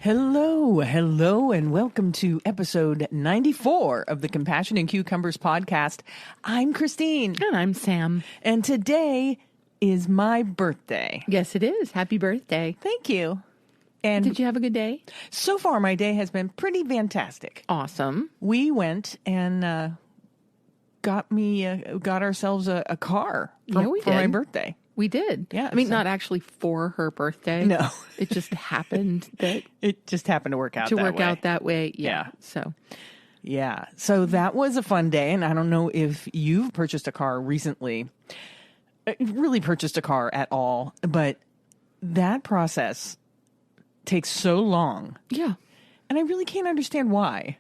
Hello, and welcome to episode 94 of the Compassion and Cucumbers podcast. I'm Christine. And I'm Sam. And today is my birthday. Yes, it is. Happy birthday. Thank you. And did you have a good day? So far, my day has been pretty fantastic. Awesome. We went and got ourselves a car for my birthday. We did. Yeah. I mean, not actually for her birthday. No. It just happened that... It just happened to work out that way. Yeah. So... Yeah. So that was a fun day. And I don't know if you've purchased a car recently, really purchased a car at all, but that process takes so long. Yeah. And I really can't understand why.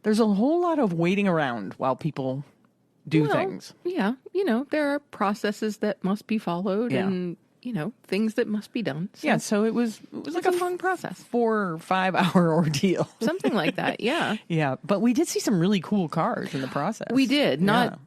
There's a whole lot of waiting around while people do things. Yeah. You know, there are processes that must be followed and, you know, things that must be done. So yeah. So it was like a long process. 4 or 5 hour ordeal. Something like that. Yeah. Yeah. But we did see some really cool cars in the process. We did. Not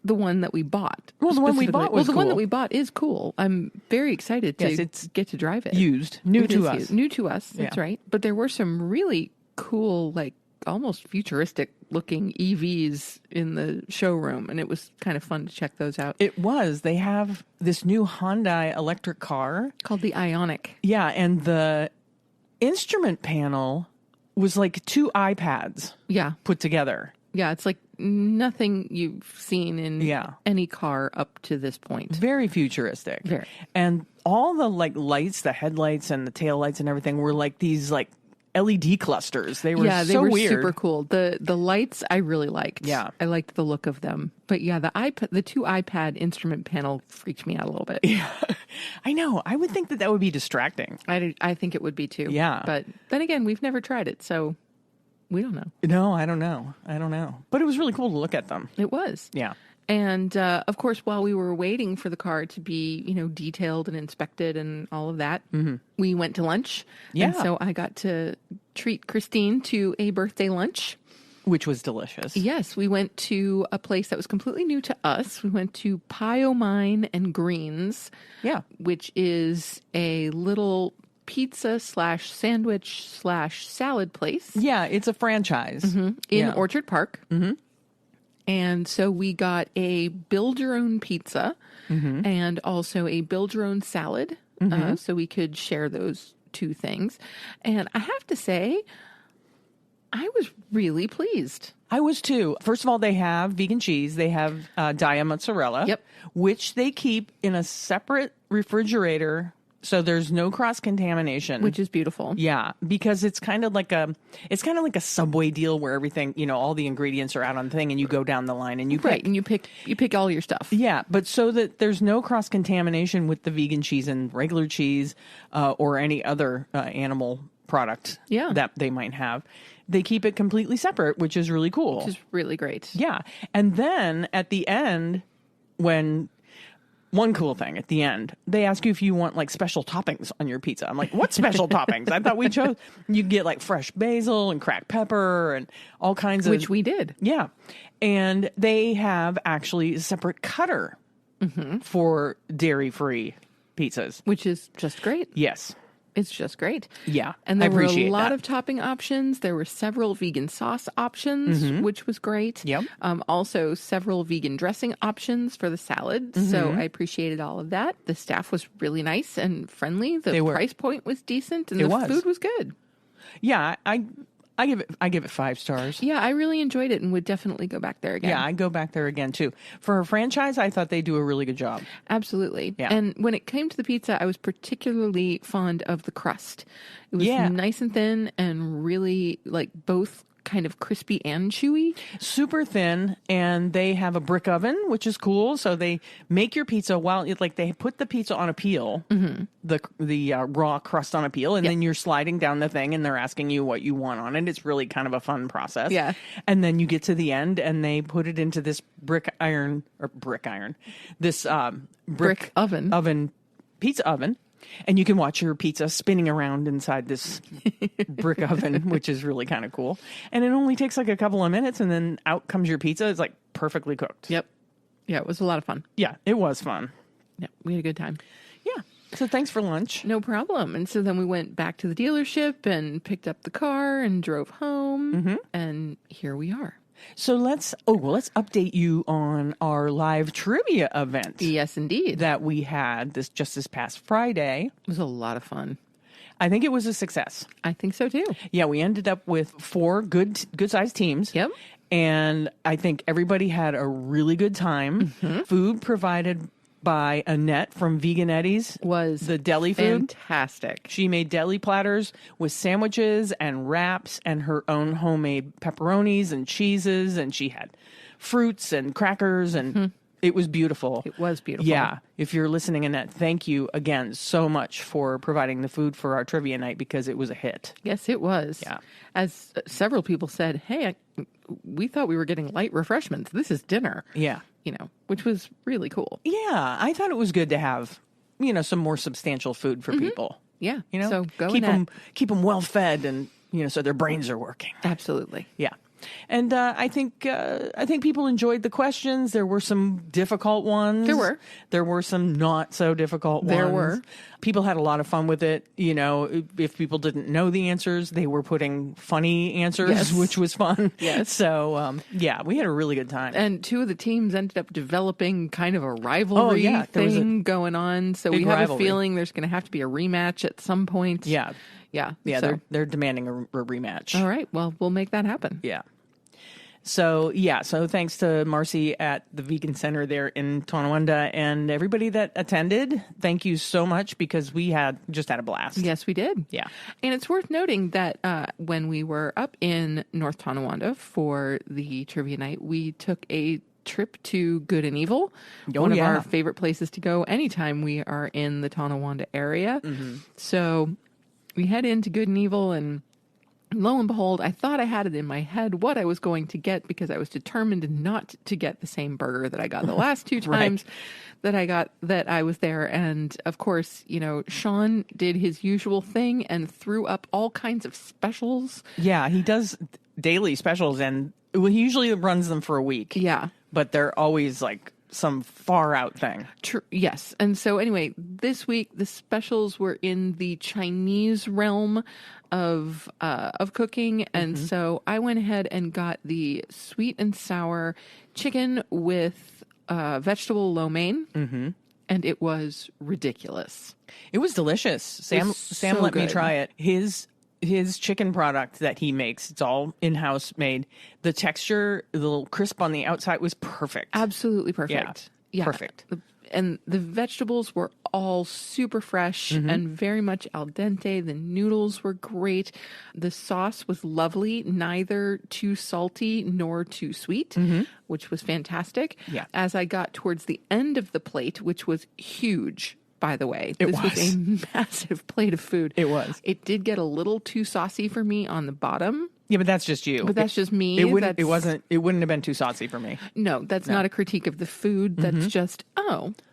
the one that we bought. Well, the one we bought was the one that we bought is cool. I'm very excited to get to drive it. Used. New to us. New to us. That's right. But there were some really cool, like almost futuristic looking EVs in the showroom. And it was kind of fun to check those out. It was. They have this new Hyundai electric car. Called the Ioniq. Yeah. And the instrument panel was like 2 iPads. Yeah. Put together. Yeah, it's like nothing you've seen in any car up to this point. Very futuristic. Very. And all the like lights, the headlights and the tail lights and everything were like these like LED clusters. They were they were weird. Super cool. The lights I really liked. Yeah. I liked the look of them. But yeah, the 2 iPad instrument panel freaked me out a little bit. Yeah. I know. I would think that would be distracting. I think it would be too. Yeah. But then again, we've never tried it, so we don't know. No, I don't know. But it was really cool to look at them. It was. Yeah. And, of course, while we were waiting for the car to be, you know, detailed and inspected and all of that, we went to lunch. Yeah. And so I got to treat Christine to a birthday lunch. Which was delicious. Yes. We went to a place that was completely new to us. We went to Pie O' Mine and Greens. Yeah. Which is a little pizza / sandwich / salad place. Yeah. It's a franchise. In Orchard Park. Mm-hmm. And so we got a build your own pizza and also a build your own salad. So we could share those 2 things. And I have to say, I was really pleased. I was too. First of all, they have vegan cheese. They have Dia mozzarella, which they keep in a separate refrigerator. So there's no cross-contamination. Which is beautiful. Yeah, because it's kind of like a Subway deal where everything, you know, all the ingredients are out on the thing and you go down the line and you pick. Right, and you pick all your stuff. Yeah, but so that there's no cross-contamination with the vegan cheese and regular cheese or any other animal product that they might have. They keep it completely separate, which is really cool. Which is really great. Yeah. And then at the end, one cool thing at the end, they ask you if you want like special toppings on your pizza. I'm like, what special toppings? I thought we chose, you get like fresh basil and cracked pepper and all kinds of. Which we did. Yeah. And they have actually a separate cutter for dairy-free pizzas. Which is just great. Yes. It's just great. Yeah. And there were a lot of topping options. There were several vegan sauce options, which was great. Yep. Also several vegan dressing options for the salad. So I appreciated all of that. The staff was really nice and friendly. The price point was decent and the food was good. Yeah. I give it 5 stars. Yeah, I really enjoyed it and would definitely go back there again. Yeah, I'd go back there again too. For a franchise, I thought they do a really good job. Absolutely. Yeah. And when it came to the pizza, I was particularly fond of the crust. It was nice and thin and really like both kind of crispy and chewy. Super thin, and they have a brick oven, which is cool. So they make your pizza while they put the pizza on a peel, the raw crust on a peel, and then you're sliding down the thing, and they're asking you what you want on it. It's really kind of a fun process. Yeah. And then you get to the end, and they put it into this brick oven, pizza oven. And you can watch your pizza spinning around inside this brick oven, which is really kind of cool. And it only takes like a couple of minutes, and then out comes your pizza. It's like perfectly cooked. Yep. Yeah, it was a lot of fun. Yeah, it was fun. Yeah, we had a good time. Yeah. So thanks for lunch. No problem. And so then we went back to the dealership and picked up the car and drove home. And here we are. So let's update you on our live trivia event. Yes, indeed. That we had this past Friday. It was a lot of fun. I think it was a success. I think so too. Yeah, we ended up with 4 good-sized teams. Yep. And I think everybody had a really good time. Food provided by Annette from Vegan Eddie's was the deli food. Fantastic. She made deli platters with sandwiches and wraps and her own homemade pepperonis and cheeses, and she had fruits and crackers, and it was beautiful. It was beautiful. Yeah. If you're listening, Annette, thank you again so much for providing the food for our trivia night because it was a hit. Yes, it was. Yeah. As several people said, hey, we thought we were getting light refreshments. This is dinner. Yeah. Which was really cool. Yeah, I thought it was good to have, some more substantial food for people. Yeah. So go keep them well fed and, so their brains are working. Absolutely. Yeah. And I think people enjoyed the questions. There were some difficult ones. There were some not so difficult ones. There were. People had a lot of fun with it. If people didn't know the answers, they were putting funny answers, which was fun. Yes. So, we had a really good time. And 2 of the teams ended up developing kind of a rivalry thing going on. So we have a feeling there's going to have to be a rematch at some point. Yeah. Yeah. So, they're demanding a rematch. All right. Well, we'll make that happen. Yeah. So thanks to Marcy at the Vegan Center there in Tonawanda and everybody that attended. Thank you so much because we just had a blast. Yes, we did. Yeah. And it's worth noting that when we were up in North Tonawanda for the trivia night, we took a trip to Good and Evil, one of our favorite places to go anytime we are in the Tonawanda area. So we head into Good and Evil, and lo and behold, I thought I had it in my head what I was going to get because I was determined not to get the same burger that I got the last 2 times that I was there. And of course, Sean did his usual thing and threw up all kinds of specials. Yeah, he does daily specials, and he usually runs them for a week. Yeah. But they're always like some far out thing. Yes. And so anyway, this week the specials were in the Chinese realm of cooking, and so I went ahead and got the sweet and sour chicken with vegetable lo mein, and it was ridiculous. It was delicious. Sam let me try it. His chicken product that he makes, it's all in-house made. The texture, the little crisp on the outside was perfect. Absolutely perfect. Yeah. Perfect. And the vegetables were all super fresh and very much al dente. The noodles were great. The sauce was lovely, neither too salty nor too sweet, which was fantastic. Yeah. As I got towards the end of the plate, which was huge, by the way. This was a massive plate of food. It was. It did get a little too saucy for me on the bottom. Yeah, but that's just you. But that's just me. It wouldn't have been too saucy for me. No, that's not a critique of the food. That's just,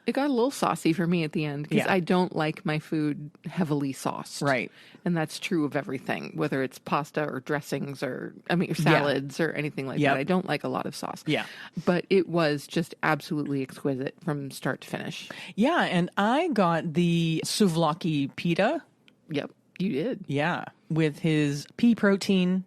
it got a little saucy for me at the end because I don't like my food heavily sauced. Right. And that's true of everything, whether it's pasta or dressings or salads or anything like that. I don't like a lot of sauce. Yeah. But it was just absolutely exquisite from start to finish. Yeah, and I got the souvlaki pita. Yep, you did. Yeah, with his pea protein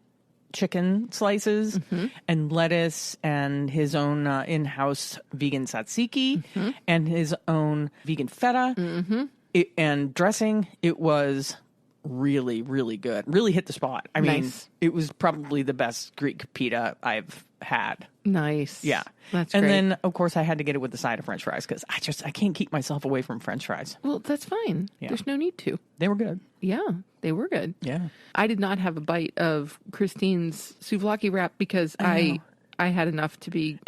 chicken slices and lettuce and his own in-house vegan tzatziki and his own vegan feta and dressing. It was really, really good. Really hit the spot. I mean, it was probably the best Greek pita I've had. Nice. Yeah. That's great. And then, of course, I had to get it with the side of French fries because I can't keep myself away from French fries. Well, that's fine. Yeah. There's no need to. They were good. Yeah, they were good. Yeah. I did not have a bite of Christine's souvlaki wrap because I had enough to be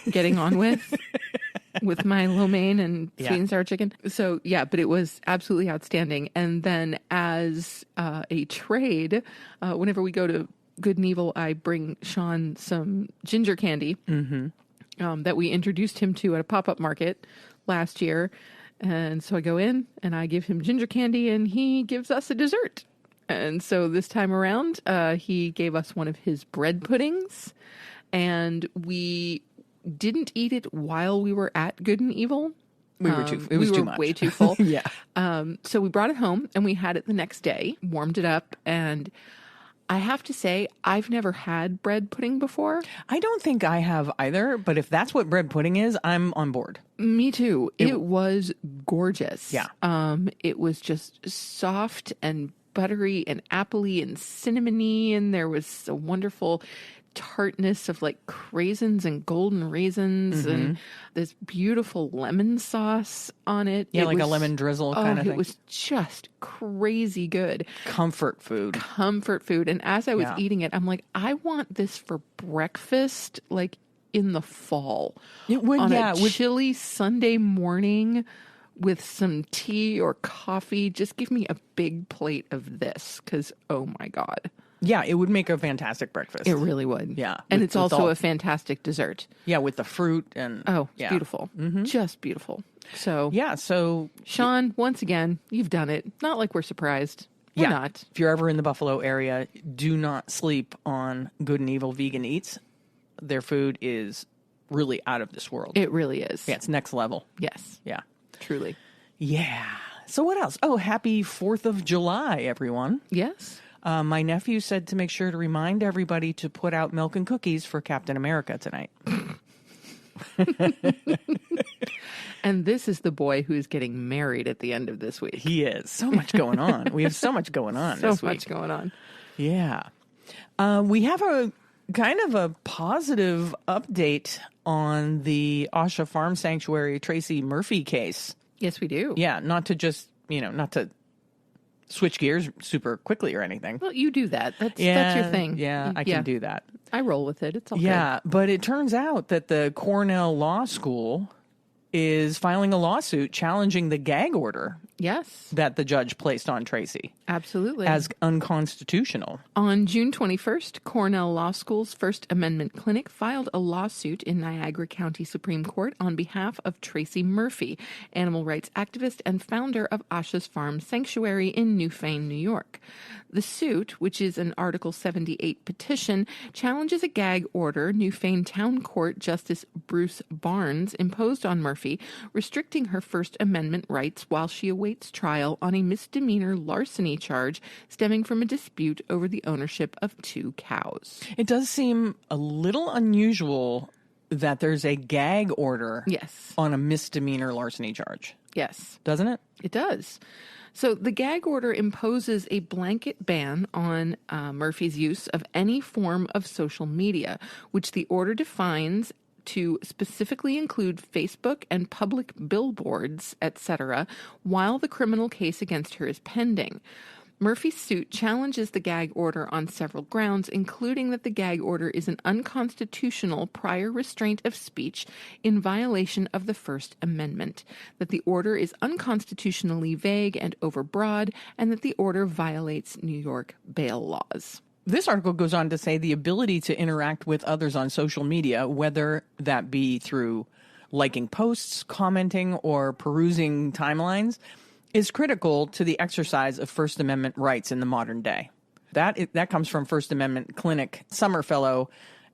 getting on with my lo mein and sweet and sour chicken. So, but it was absolutely outstanding. And then as a trade, whenever we go to Good and Evil, I bring Sean some ginger candy that we introduced him to at a pop-up market last year. And so I go in and I give him ginger candy and he gives us a dessert. And so this time around, he gave us one of his bread puddings, and we didn't eat it while we were at Good and Evil. It was too were much. way too full. Yeah. So we brought it home and we had it the next day, warmed it up, and I have to say, I've never had bread pudding before. I don't think I have either, but if that's what bread pudding is, I'm on board. Me too. It was gorgeous. Yeah. It was just soft and buttery and appley and cinnamony, and there was a wonderful tartness of like craisins and golden raisins and this beautiful lemon sauce on it. Yeah, it like was, a lemon drizzle kind of thing. It was just crazy good. Comfort food. And as I was eating it, I'm like, I want this for breakfast, like in the fall. It would, on yeah. a chilly Sunday morning with some tea or coffee. Just give me a big plate of this because, oh my God. Yeah, it would make a fantastic breakfast. It really would. Yeah. And it's also a fantastic dessert. Yeah, with the fruit and... Oh, it's beautiful. Just beautiful. So... Yeah, so... Sean, once again, you've done it. Not like we're surprised. We're not. If you're ever in the Buffalo area, do not sleep on Good and Evil Vegan Eats. Their food is really out of this world. It really is. Yeah, it's next level. Yes. Yeah. Truly. Yeah. So what else? Oh, happy 4th of July, everyone. Yes. My nephew said to make sure to remind everybody to put out milk and cookies for Captain America tonight. And this is the boy who's getting married at the end of this week. He is. So much going on. We have so much going on this week. So much going on. Yeah. We have a kind of a positive update on the Asha Farm Sanctuary Tracy Murphy case. Yes, we do. Yeah, not to just, not to switch gears super quickly or anything. Well, you do that. That's your thing. Yeah, I can do that. I roll with it. It's all Yeah, but it turns out that the Cornell Law School is filing a lawsuit challenging the gag order Yes. that the judge placed on Tracy Absolutely. as unconstitutional. On June 21st, Cornell Law School's First Amendment Clinic filed a lawsuit in Niagara County Supreme Court on behalf of Tracy Murphy, animal rights activist and founder of Asha's Farm Sanctuary in Newfane, New York. The suit, which is an Article 78 petition, challenges a gag order Newfane Town Court Justice Bruce Barnes imposed on Murphy, restricting her First Amendment rights while she awaits trial on a misdemeanor larceny charge stemming from a dispute over the ownership of 2 cows. It does seem a little unusual that there's a gag order Yes. on a misdemeanor larceny charge, Yes. doesn't it? It does. So the gag order imposes a blanket ban on Murphy's use of any form of social media, which the order defines to specifically include Facebook and public billboards, etc., while the criminal case against her is pending. Murphy's suit challenges the gag order on several grounds, including that the gag order is an unconstitutional prior restraint of speech in violation of the First Amendment, that the order is unconstitutionally vague and overbroad, and that the order violates New York bail laws. This article goes on to say the ability to interact with others on social media, whether that be through liking posts, commenting, or perusing timelines, is critical to the exercise of First Amendment rights in the modern day. That comes from First Amendment Clinic Summer Fellow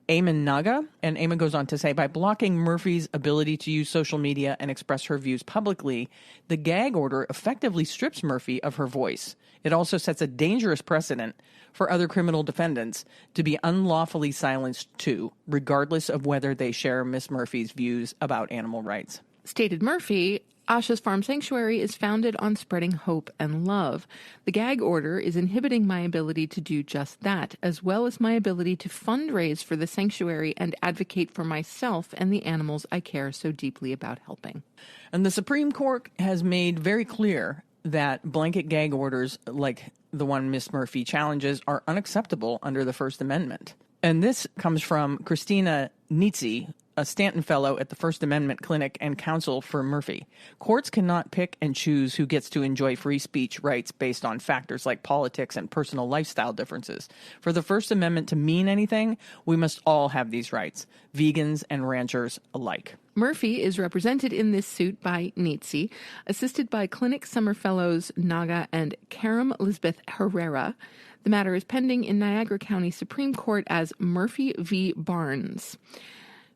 Eamon Naga, and Eamon goes on to say, by blocking Murphy's ability to use social media and express her views publicly, the gag order effectively strips Murphy of her voice. It also sets a dangerous precedent for other criminal defendants to be unlawfully silenced too, regardless of whether they share Miss Murphy's views about animal rights. Stated Murphy, Asha's Farm Sanctuary is founded on spreading hope and love. The gag order is inhibiting my ability to do just that, as well as my ability to fundraise for the sanctuary and advocate for myself and the animals I care so deeply about helping. And the Supreme Court has made very clear that blanket gag orders like the one Miss Murphy challenges are unacceptable under the First Amendment. And this comes from Christina Nietzsche, a Stanton Fellow at the First Amendment Clinic and counsel for Murphy. Courts cannot pick and choose who gets to enjoy free speech rights based on factors like politics and personal lifestyle differences. For the First Amendment to mean anything, we must all have these rights, vegans and ranchers alike. Murphy is represented in this suit by Nietzsche, assisted by Clinic Summer Fellows Naga and Karam Lisbeth Herrera. The matter is pending in Niagara County Supreme Court as Murphy v. Barnes.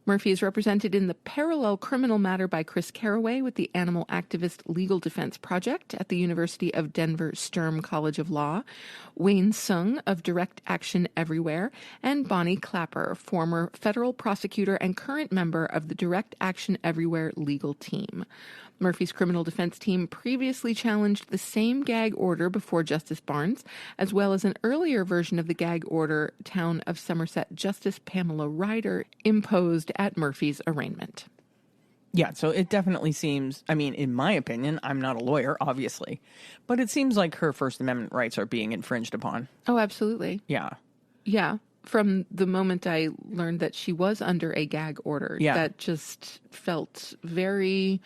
Murphy is represented in the parallel criminal matter by Chris Carraway with the Animal Activist Legal Defense Project at the University of Denver Sturm College of Law, Wayne Sung of Direct Action Everywhere, and Bonnie Clapper, former federal prosecutor and current member of the Direct Action Everywhere legal team. Murphy's criminal defense team previously challenged the same gag order before Justice Barnes, as well as an earlier version of the gag order Town of Somerset Justice Pamela Ryder imposed at Murphy's arraignment. Yeah, so it definitely seems, I mean, in my opinion, I'm not a lawyer, obviously, but it seems like her First Amendment rights are being infringed upon. Oh, absolutely. Yeah. Yeah. From the moment I learned that she was under a gag order, that just felt very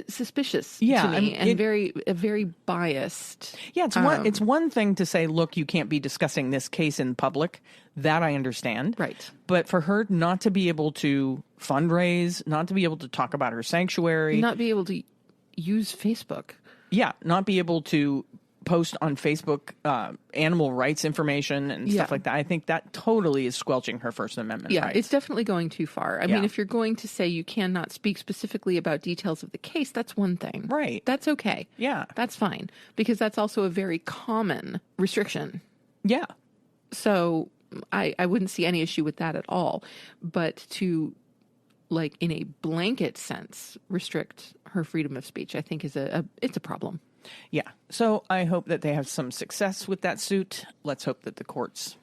suspicious to me, and very biased. Yeah, it's one thing to say, look, you can't be discussing this case in public. That I understand. Right. But for her not to be able to fundraise, not to be able to talk about her sanctuary. Not be able to use Facebook. Yeah, not be able to post on Facebook animal rights information and stuff like that. I think that totally is squelching her First Amendment rights. It's definitely going too far. I mean, if you're going to say you cannot speak specifically about details of the case, that's one thing. Right. That's okay. Yeah. That's fine. Because that's also a very common restriction. Yeah. So I wouldn't see any issue with that at all. But to, like, in a blanket sense, restrict her freedom of speech, I think it's a problem. Yeah. So I hope that they have some success with that suit. Let's hope that the courts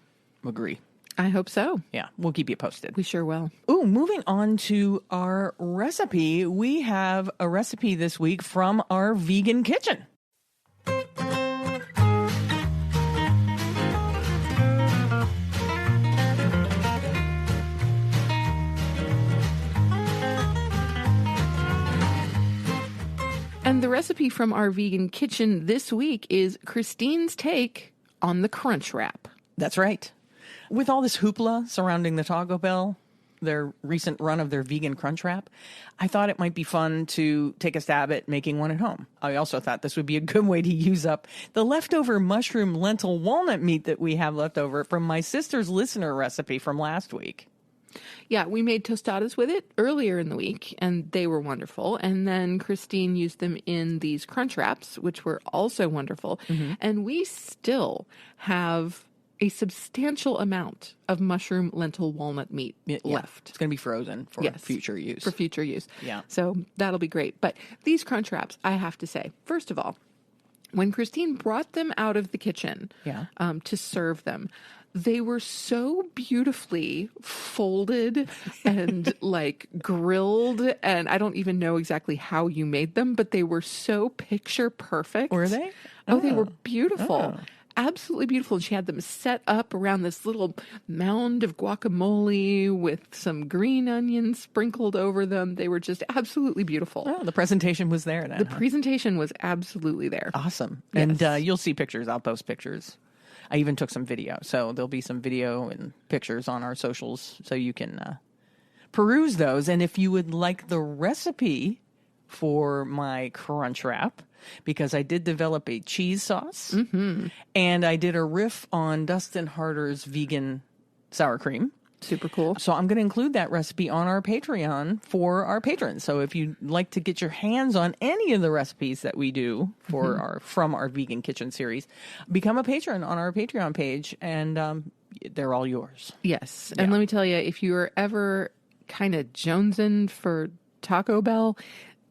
agree. I hope so. Yeah. We'll keep you posted. We sure will. Ooh, moving on to our recipe. We have a recipe this week from our vegan kitchen. And the recipe from our vegan kitchen this week is Christine's take on the Crunchwrap. That's right. With all this hoopla surrounding the Taco Bell, their recent run of their vegan Crunchwrap, I thought it might be fun to take a stab at making one at home. I also thought this would be a good way to use up the leftover mushroom, lentil, walnut meat that we have left over from my sister's listener recipe from last week. Yeah, we made tostadas with it earlier in the week, and they were wonderful. And then Christine used them in these Crunchwraps, which were also wonderful. Mm-hmm. And we still have a substantial amount of mushroom, lentil, walnut meat left. It's going to be frozen for future use. For future use. Yeah. So that'll be great. But these Crunchwraps, I have to say, first of all, when Christine brought them out of the kitchen to serve them, they were so beautifully folded and like grilled, and I don't even know exactly how you made them, but they were so picture perfect. Were they? Oh, they were beautiful. Oh. Absolutely beautiful. And she had them set up around this little mound of guacamole with some green onions sprinkled over them. They were just absolutely beautiful. Oh, the presentation was there then. The presentation was absolutely there. Awesome. Yes. And you'll see pictures. I'll post pictures. I even took some video. So there'll be some video and pictures on our socials so you can peruse those. And if you would like the recipe for my Crunchwrap, because I did develop a cheese sauce, and I did a riff on Dustin Harder's vegan sour cream. Super cool. So I'm going to include that recipe on our Patreon for our patrons. So if you'd like to get your hands on any of the recipes that we do for from our vegan kitchen series, become a patron on our Patreon page, and they're all yours. Yes. And let me tell you, if you are ever kind of jonesing for Taco Bell,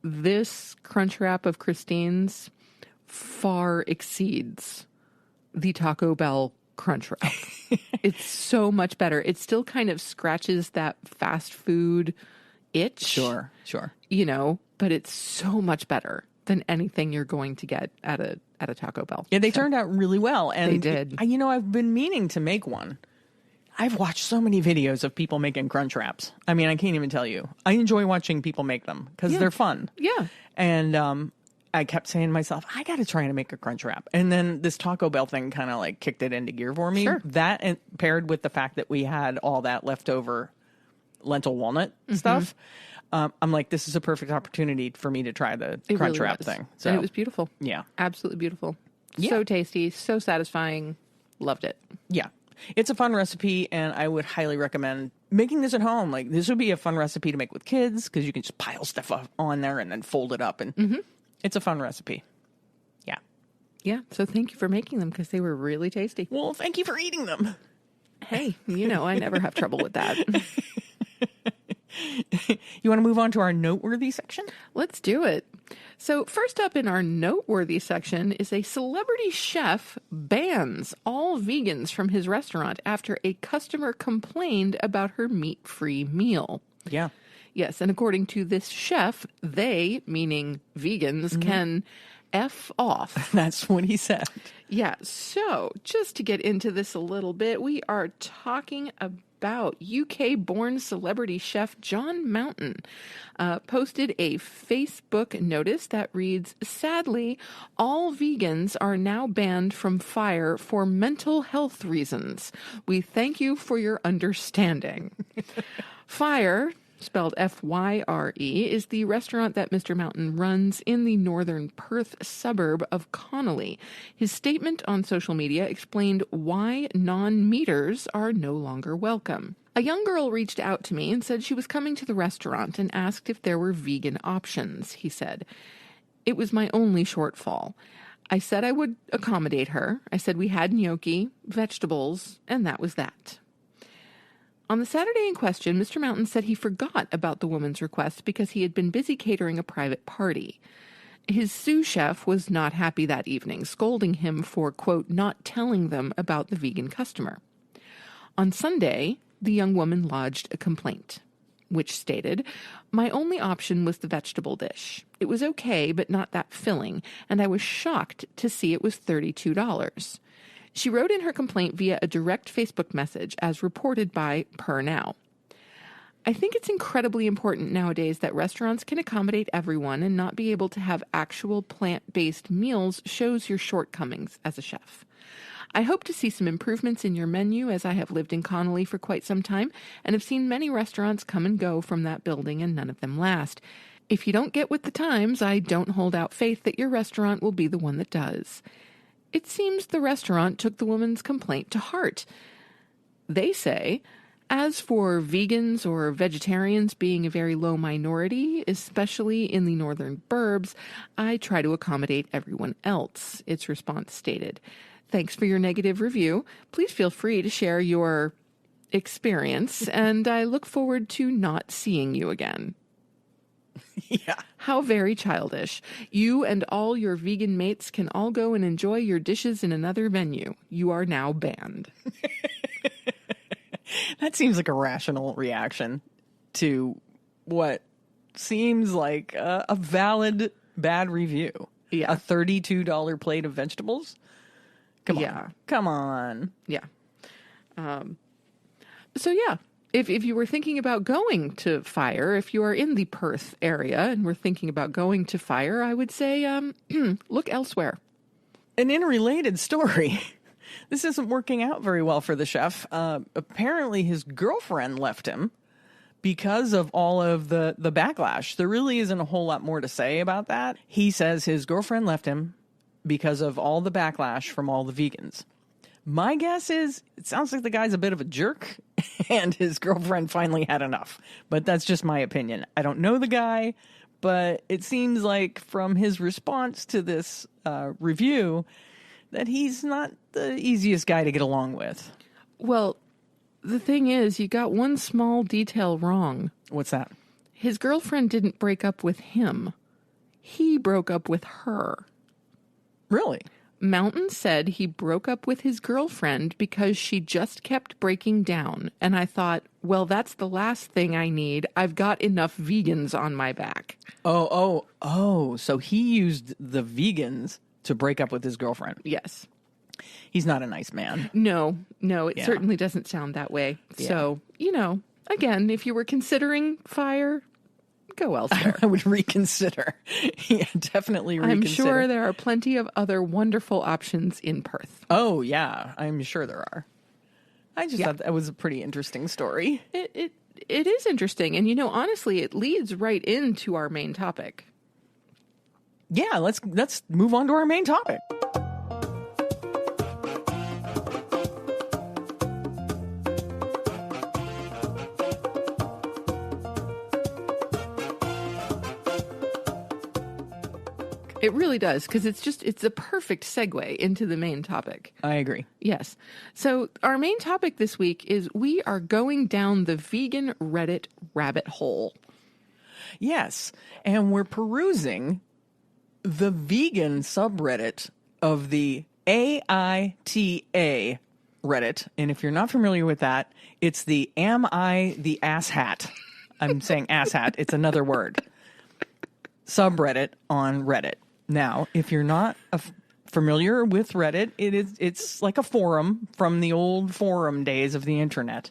this Crunchwrap of Christine's far exceeds the Taco Bell Crunchwrap. It's so much better. It still kind of scratches that fast food itch. Sure. You know, but it's so much better than anything you're going to get at a Taco Bell. Yeah, they turned out really well. And they did. I've been meaning to make one. I've watched so many videos of people making Crunchwraps. I mean, I can't even tell you. I enjoy watching people make them because they're fun. Yeah. And I kept saying to myself, I got to try to make a Crunchwrap. And then this Taco Bell thing kind of like kicked it into gear for me. Sure. That and paired with the fact that we had all that leftover lentil walnut stuff. I'm like, this is a perfect opportunity for me to try the Crunchwrap thing. So and it was beautiful. Yeah. Absolutely beautiful. Yeah. So tasty, so satisfying. Loved it. Yeah. It's a fun recipe, and I would highly recommend making this at home, like this would be a fun recipe to make with kids because you can just pile stuff on there and then fold it up. And it's a fun recipe. Yeah. Yeah. So thank you for making them because they were really tasty. Well, thank you for eating them. Hey, I never have trouble with that. You want to move on to our noteworthy section? Let's do it. So first up in our noteworthy section is a celebrity chef bans all vegans from his restaurant after a customer complained about her meat-free meal. Yeah. Yes, and according to this chef, they, meaning vegans, can F off. That's what he said. Yeah, so just to get into this a little bit, we are talking about UK-born celebrity chef John Mountain posted a Facebook notice that reads, "Sadly, all vegans are now banned from Fire for mental health reasons. We thank you for your understanding." Fire, spelled Fyre, is the restaurant that Mr. Mountain runs in the northern Perth suburb of Connolly. His statement on social media explained why non-meaters are no longer welcome. A young girl reached out to me and said she was coming to the restaurant and asked if there were vegan options, he said. It was my only shortfall. I said I would accommodate her. I said we had gnocchi, vegetables, and that was that. On the Saturday in question, Mr. Mountain said he forgot about the woman's request because he had been busy catering a private party. His sous chef was not happy that evening, scolding him for, quote, not telling them about the vegan customer. On Sunday, the young woman lodged a complaint, which stated, "My only option was the vegetable dish. It was okay, but not that filling, and I was shocked to see it was $32. She wrote in her complaint via a direct Facebook message, as reported by Per Now. I think it's incredibly important nowadays that restaurants can accommodate everyone, and not be able to have actual plant-based meals shows your shortcomings as a chef. I hope to see some improvements in your menu, as I have lived in Connolly for quite some time and have seen many restaurants come and go from that building and none of them last. If you don't get with the times, I don't hold out faith that your restaurant will be the one that does." It seems the restaurant took the woman's complaint to heart. They say, "As for vegans or vegetarians being a very low minority, especially in the northern burbs, I try to accommodate everyone else," its response stated. "Thanks for your negative review. Please feel free to share your experience, and I look forward to not seeing you again." Yeah. How very childish. You and all your vegan mates can all go and enjoy your dishes in another venue. You are now banned. That seems like a rational reaction to what seems like a valid bad review. Yeah. A $32 plate of vegetables? Come on. Yeah. Come on. Yeah. So yeah, if you were thinking about going to Fire, if you are in the Perth area and were thinking about going to Fire, I would say look elsewhere. And in a related story, this isn't working out very well for the chef. Apparently his girlfriend left him because of all of the backlash. There really isn't a whole lot more to say about that. He says his girlfriend left him because of all the backlash from all the vegans. My guess is it sounds like the guy's a bit of a jerk and his girlfriend finally had enough. But that's just my opinion. I don't know the guy, but it seems like from his response to this review that he's not the easiest guy to get along with. Well, the thing is, you got one small detail wrong. What's that? His girlfriend didn't break up with him. He broke up with her. Really? Mountain said he broke up with his girlfriend because she just kept breaking down. And I thought, well, that's the last thing I need. I've got enough vegans on my back. Oh. So he used the vegans to break up with his girlfriend. Yes. He's not a nice man. No, it certainly doesn't sound that way. Yeah. So, again, if you were considering Fire, go elsewhere. I would reconsider. Yeah, definitely reconsider. I'm sure there are plenty of other wonderful options in Perth. Oh, yeah. I'm sure there are. I just thought that was a pretty interesting story. It is interesting. And, honestly, it leads right into our main topic. Yeah, let's move on to our main topic. It really does, because it's a perfect segue into the main topic. I agree. Yes. So our main topic this week is we are going down the vegan Reddit rabbit hole. Yes. And we're perusing the vegan subreddit of the AITA Reddit. And if you're not familiar with that, it's the Am I the Asshat? I'm saying asshat. It's another word. Subreddit on Reddit. Now, if you're not familiar with Reddit, it's like a forum from the old forum days of the internet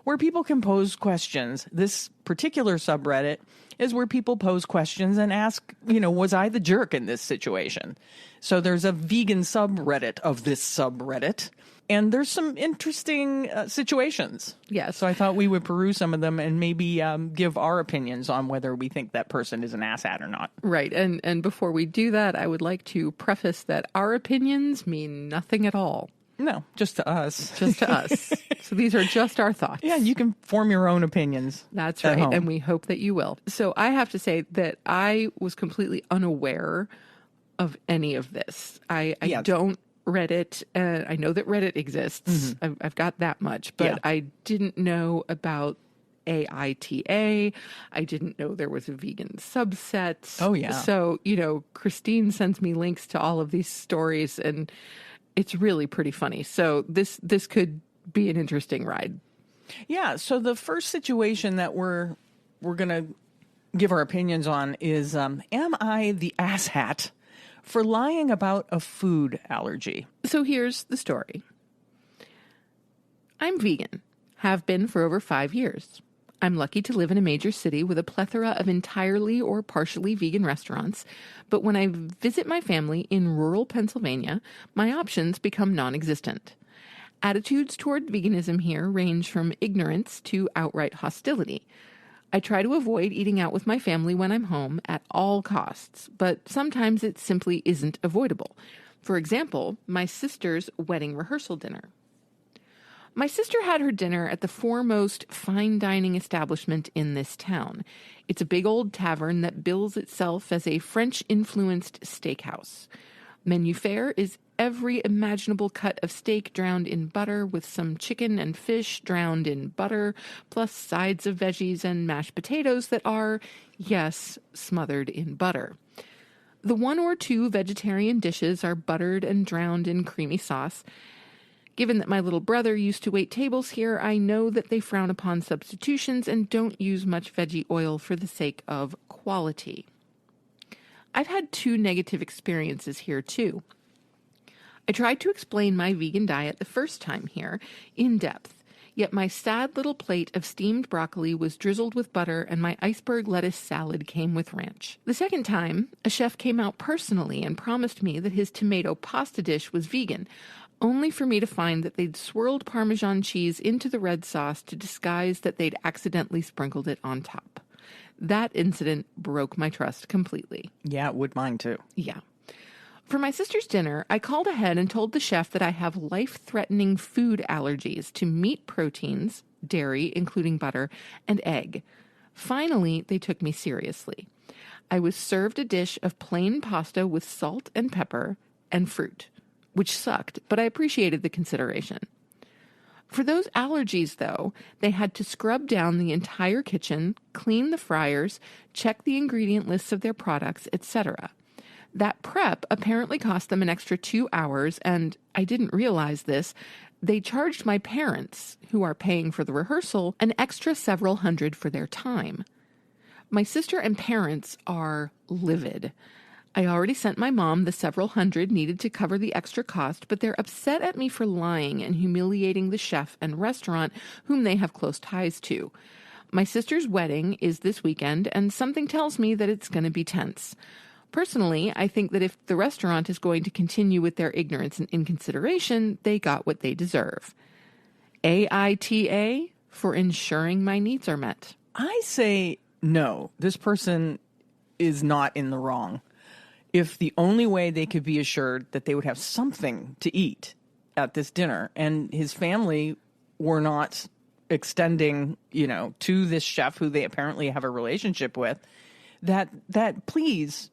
where people can pose questions. This particular subreddit is where people pose questions and ask, was I the jerk in this situation? So there's a vegan subreddit of this subreddit. And there's some interesting situations. Yes. So I thought we would peruse some of them and maybe give our opinions on whether we think that person is an asshat or not. Right. And before we do that, I would like to preface that our opinions mean nothing at all. No, just to us. Just to us. So these are just our thoughts. Yeah, you can form your own opinions. That's right. And we hope that you will. So I have to say that I was completely unaware of any of this. I don't Reddit. I know that Reddit exists. Mm-hmm. I've got that much, but I didn't know about AITA. I didn't know there was a vegan subset. Oh, yeah. So, Christine sends me links to all of these stories, and it's really pretty funny. So this could be an interesting ride. Yeah. So the first situation that we're going to give our opinions on is, am I the asshat for lying about a food allergy? So here's the story. I'm vegan, have been for over 5 years. I'm lucky to live in a major city with a plethora of entirely or partially vegan restaurants, but when I visit my family in rural Pennsylvania, my options become non-existent. Attitudes toward veganism here range from ignorance to outright hostility. I try to avoid eating out with my family when I'm home at all costs, but sometimes it simply isn't avoidable. For example, my sister's wedding rehearsal dinner. My sister had her dinner at the foremost fine dining establishment in this town. It's a big old tavern that bills itself as a French-influenced steakhouse. Menu fare is every imaginable cut of steak drowned in butter with some chicken and fish drowned in butter, plus sides of veggies and mashed potatoes that are, yes, smothered in butter. The 1 or 2 vegetarian dishes are buttered and drowned in creamy sauce. Given that my little brother used to wait tables here, I know that they frown upon substitutions and don't use much veggie oil for the sake of quality. I've had 2 negative experiences here, too. I tried to explain my vegan diet the first time here, in depth, yet my sad little plate of steamed broccoli was drizzled with butter and my iceberg lettuce salad came with ranch. The second time, a chef came out personally and promised me that his tomato pasta dish was vegan, only for me to find that they'd swirled Parmesan cheese into the red sauce to disguise that they'd accidentally sprinkled it on top. That incident broke my trust completely. Yeah, it would mine too. Yeah. For my sister's dinner, I called ahead and told the chef that I have life-threatening food allergies to meat proteins, dairy, including butter, and egg. Finally, they took me seriously. I was served a dish of plain pasta with salt and pepper and fruit, which sucked, but I appreciated the consideration. For those allergies, though, they had to scrub down the entire kitchen, clean the fryers, check the ingredient lists of their products, etc. That prep apparently cost them an extra 2 hours, and I didn't realize this. They charged my parents, who are paying for the rehearsal, an extra several hundred for their time. My sister and parents are livid. I already sent my mom the several hundred needed to cover the extra cost, but they're upset at me for lying and humiliating the chef and restaurant whom they have close ties to. My sister's wedding is this weekend, and something tells me that it's going to be tense. Personally, I think that if the restaurant is going to continue with their ignorance and inconsideration, they got what they deserve. AITA for ensuring my needs are met. I say no. This person is not in the wrong. If the only way they could be assured that they would have something to eat at this dinner and his family were not extending, to this chef who they apparently have a relationship with, that please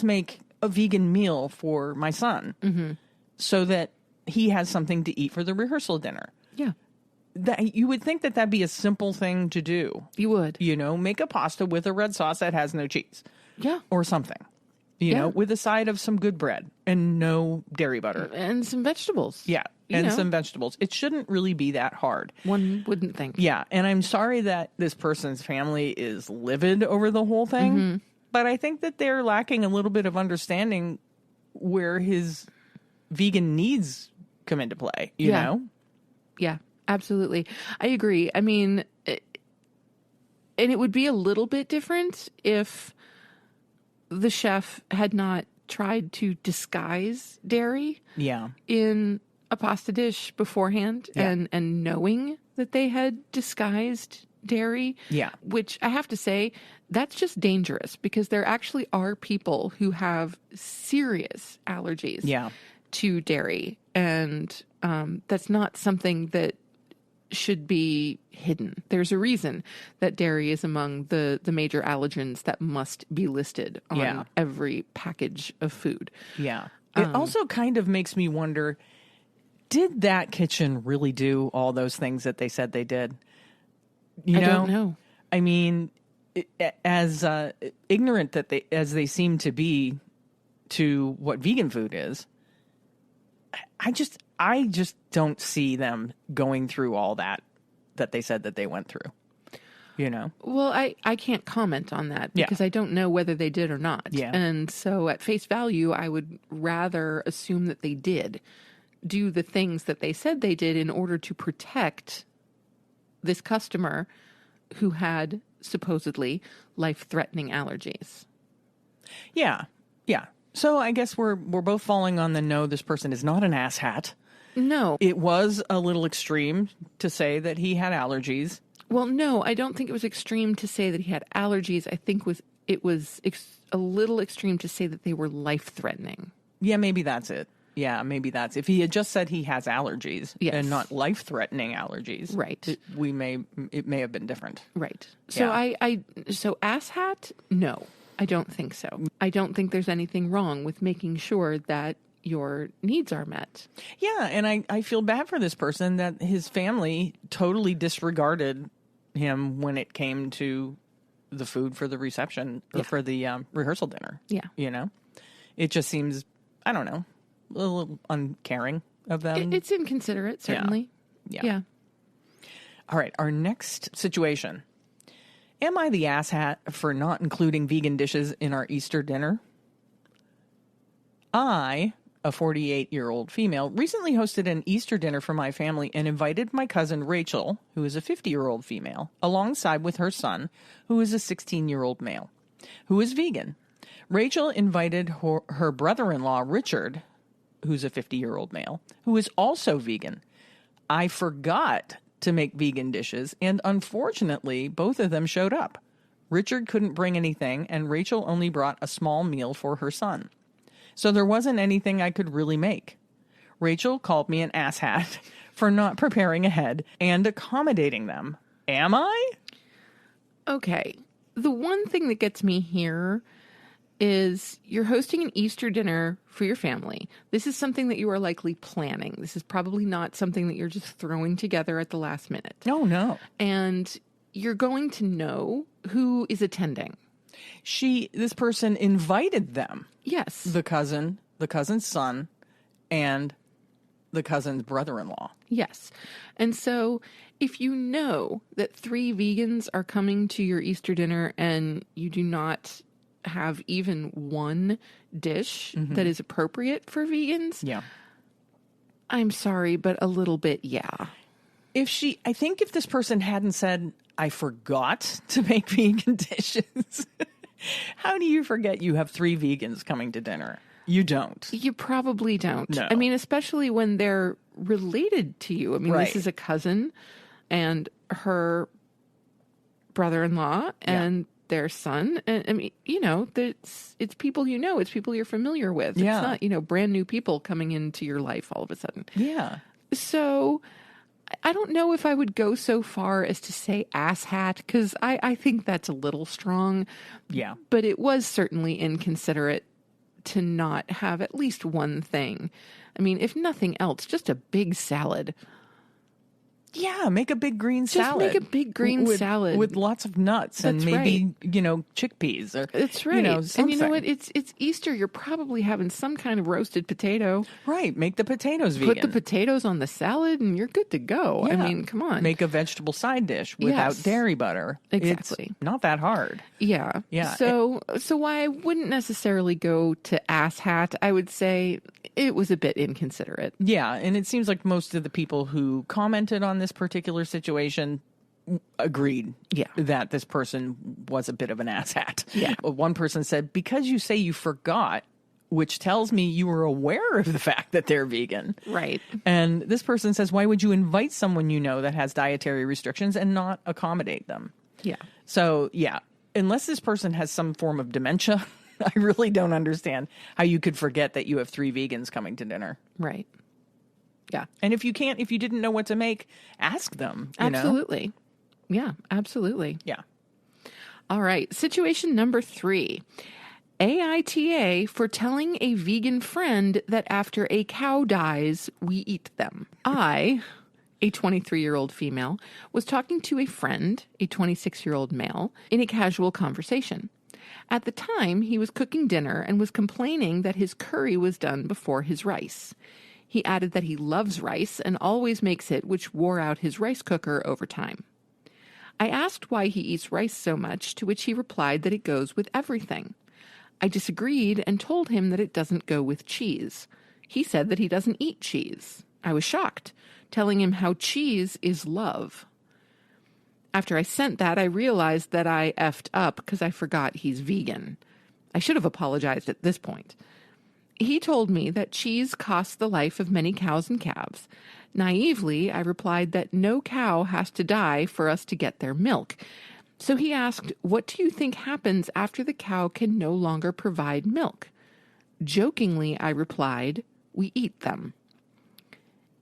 make a vegan meal for my son so that he has something to eat for the rehearsal dinner. Yeah. That you would think that that'd be a simple thing to do. You would. You know, make a pasta with a red sauce that has no cheese. Yeah. Or something. You know, with a side of some good bread and no dairy butter. And some vegetables. Yeah. And some vegetables. It shouldn't really be that hard. One wouldn't think. Yeah. And I'm sorry that this person's family is livid over the whole thing. But I think that they're lacking a little bit of understanding where his vegan needs come into play, you know? Yeah, absolutely. I agree. I mean, and it would be a little bit different if the chef had not tried to disguise dairy in a pasta dish beforehand and knowing that they had disguised dairy. Yeah. Which I have to say, that's just dangerous because there actually are people who have serious allergies to dairy. And that's not something that should be hidden. There's a reason that dairy is among the major allergens that must be listed on every package of food. Yeah. It also kind of makes me wonder, did that kitchen really do all those things that they said they did? I don't know. I mean, as ignorant as they seem to be to what vegan food is, I just don't see them going through all that they said that they went through, you know? Well, I can't comment on that because I don't know whether they did or not. Yeah. And so at face value, I would rather assume that they did do the things that they said they did in order to protect this customer who had supposedly life-threatening allergies. Yeah. Yeah. So I guess we're both falling on the no, this person is not an asshat. No. It was a little extreme to say that he had allergies. Well, no, I don't think it was extreme to say that he had allergies. I think it was a little extreme to say that they were life-threatening. Yeah, maybe that's it. Yeah, maybe that's if he had just said he has allergies and not life-threatening allergies. Right. It may have been different. Right. So so asshat? No, I don't think so. I don't think there's anything wrong with making sure that your needs are met. Yeah, and I feel bad for this person that his family totally disregarded him when it came to the food for the reception or for the rehearsal dinner. Yeah. You know? It just seems, I don't know, a little uncaring of them. It's inconsiderate, certainly. Yeah. All right, our next situation. Am I the asshat for not including vegan dishes in our Easter dinner? I, a 48-year-old female, recently hosted an Easter dinner for my family and invited my cousin Rachel, who is a 50-year-old female, alongside with her son, who is a 16-year-old male, who is vegan. Rachel invited her brother-in-law, Richard, who's a 50-year-old male, who is also vegan. I forgot to make vegan dishes, and unfortunately, both of them showed up. Richard couldn't bring anything, and Rachel only brought a small meal for her son. So there wasn't anything I could really make. Rachel called me an asshat for not preparing ahead and accommodating them. Am I? Okay. The one thing that gets me here is you're hosting an Easter dinner for your family. This is something that you are likely planning. This is probably not something that you're just throwing together at the last minute. Oh, no. And you're going to know who is attending. This person invited them. Yes. The cousin's son, and the cousin's brother-in-law. Yes. And so if you know that 3 vegans are coming to your Easter dinner and you do not have even one dish that is appropriate for vegans. Yeah. I'm sorry, but a little bit, yeah. I think if this person hadn't said, I forgot to make vegan dishes, how do you forget you have 3 vegans coming to dinner? You don't. You probably don't. No. I mean, especially when they're related to you. I mean, Right. This is a cousin and her brother-in-law and their son. And I mean, it's people it's people you're familiar with. Yeah. It's not, brand new people coming into your life all of a sudden. Yeah. So I don't know if I would go so far as to say asshat, because I think that's a little strong. Yeah. But it was certainly inconsiderate to not have at least one thing. I mean, if nothing else, just a big salad. Yeah, make a big green Just salad. make a big green salad. With lots of nuts and That's maybe, chickpeas. Or, That's right. something. And you know what? It's Easter. You're probably having some kind of roasted potato. Right. Make the potatoes vegan. Put the potatoes on the salad and you're good to go. Yeah. I mean, come on. Make a vegetable side dish without dairy butter. Exactly. It's not that hard. Yeah. Yeah. So why I wouldn't necessarily go to asshat, I would say it was a bit inconsiderate. Yeah. And it seems like most of the people who commented on this particular situation agreed that this person was a bit of an asshat. Yeah. One person said, because you say you forgot, which tells me you were aware of the fact that they're vegan. Right. And this person says, why would you invite someone you know that has dietary restrictions and not accommodate them? Yeah. So, yeah, unless this person has some form of dementia, I really don't understand how you could forget that you have 3 vegans coming to dinner. Right. Yeah. And if you didn't know what to make, ask them. Absolutely. Yeah, absolutely. Yeah. All right. Situation number 3. AITA for telling a vegan friend that after a cow dies, we eat them. I, a 23-year-old female, was talking to a friend, a 26-year-old male, in a casual conversation. At the time, he was cooking dinner and was complaining that his curry was done before his rice. He added that he loves rice and always makes it, which wore out his rice cooker over time. I asked why he eats rice so much, to which he replied that it goes with everything. I disagreed and told him that it doesn't go with cheese. He said that he doesn't eat cheese. I was shocked, telling him how cheese is love. After I sent that, I realized that I effed up because I forgot he's vegan. I should have apologized at this point. He told me that cheese costs the life of many cows and calves. Naively, I replied that no cow has to die for us to get their milk. So he asked, what do you think happens after the cow can no longer provide milk? Jokingly, I replied, we eat them.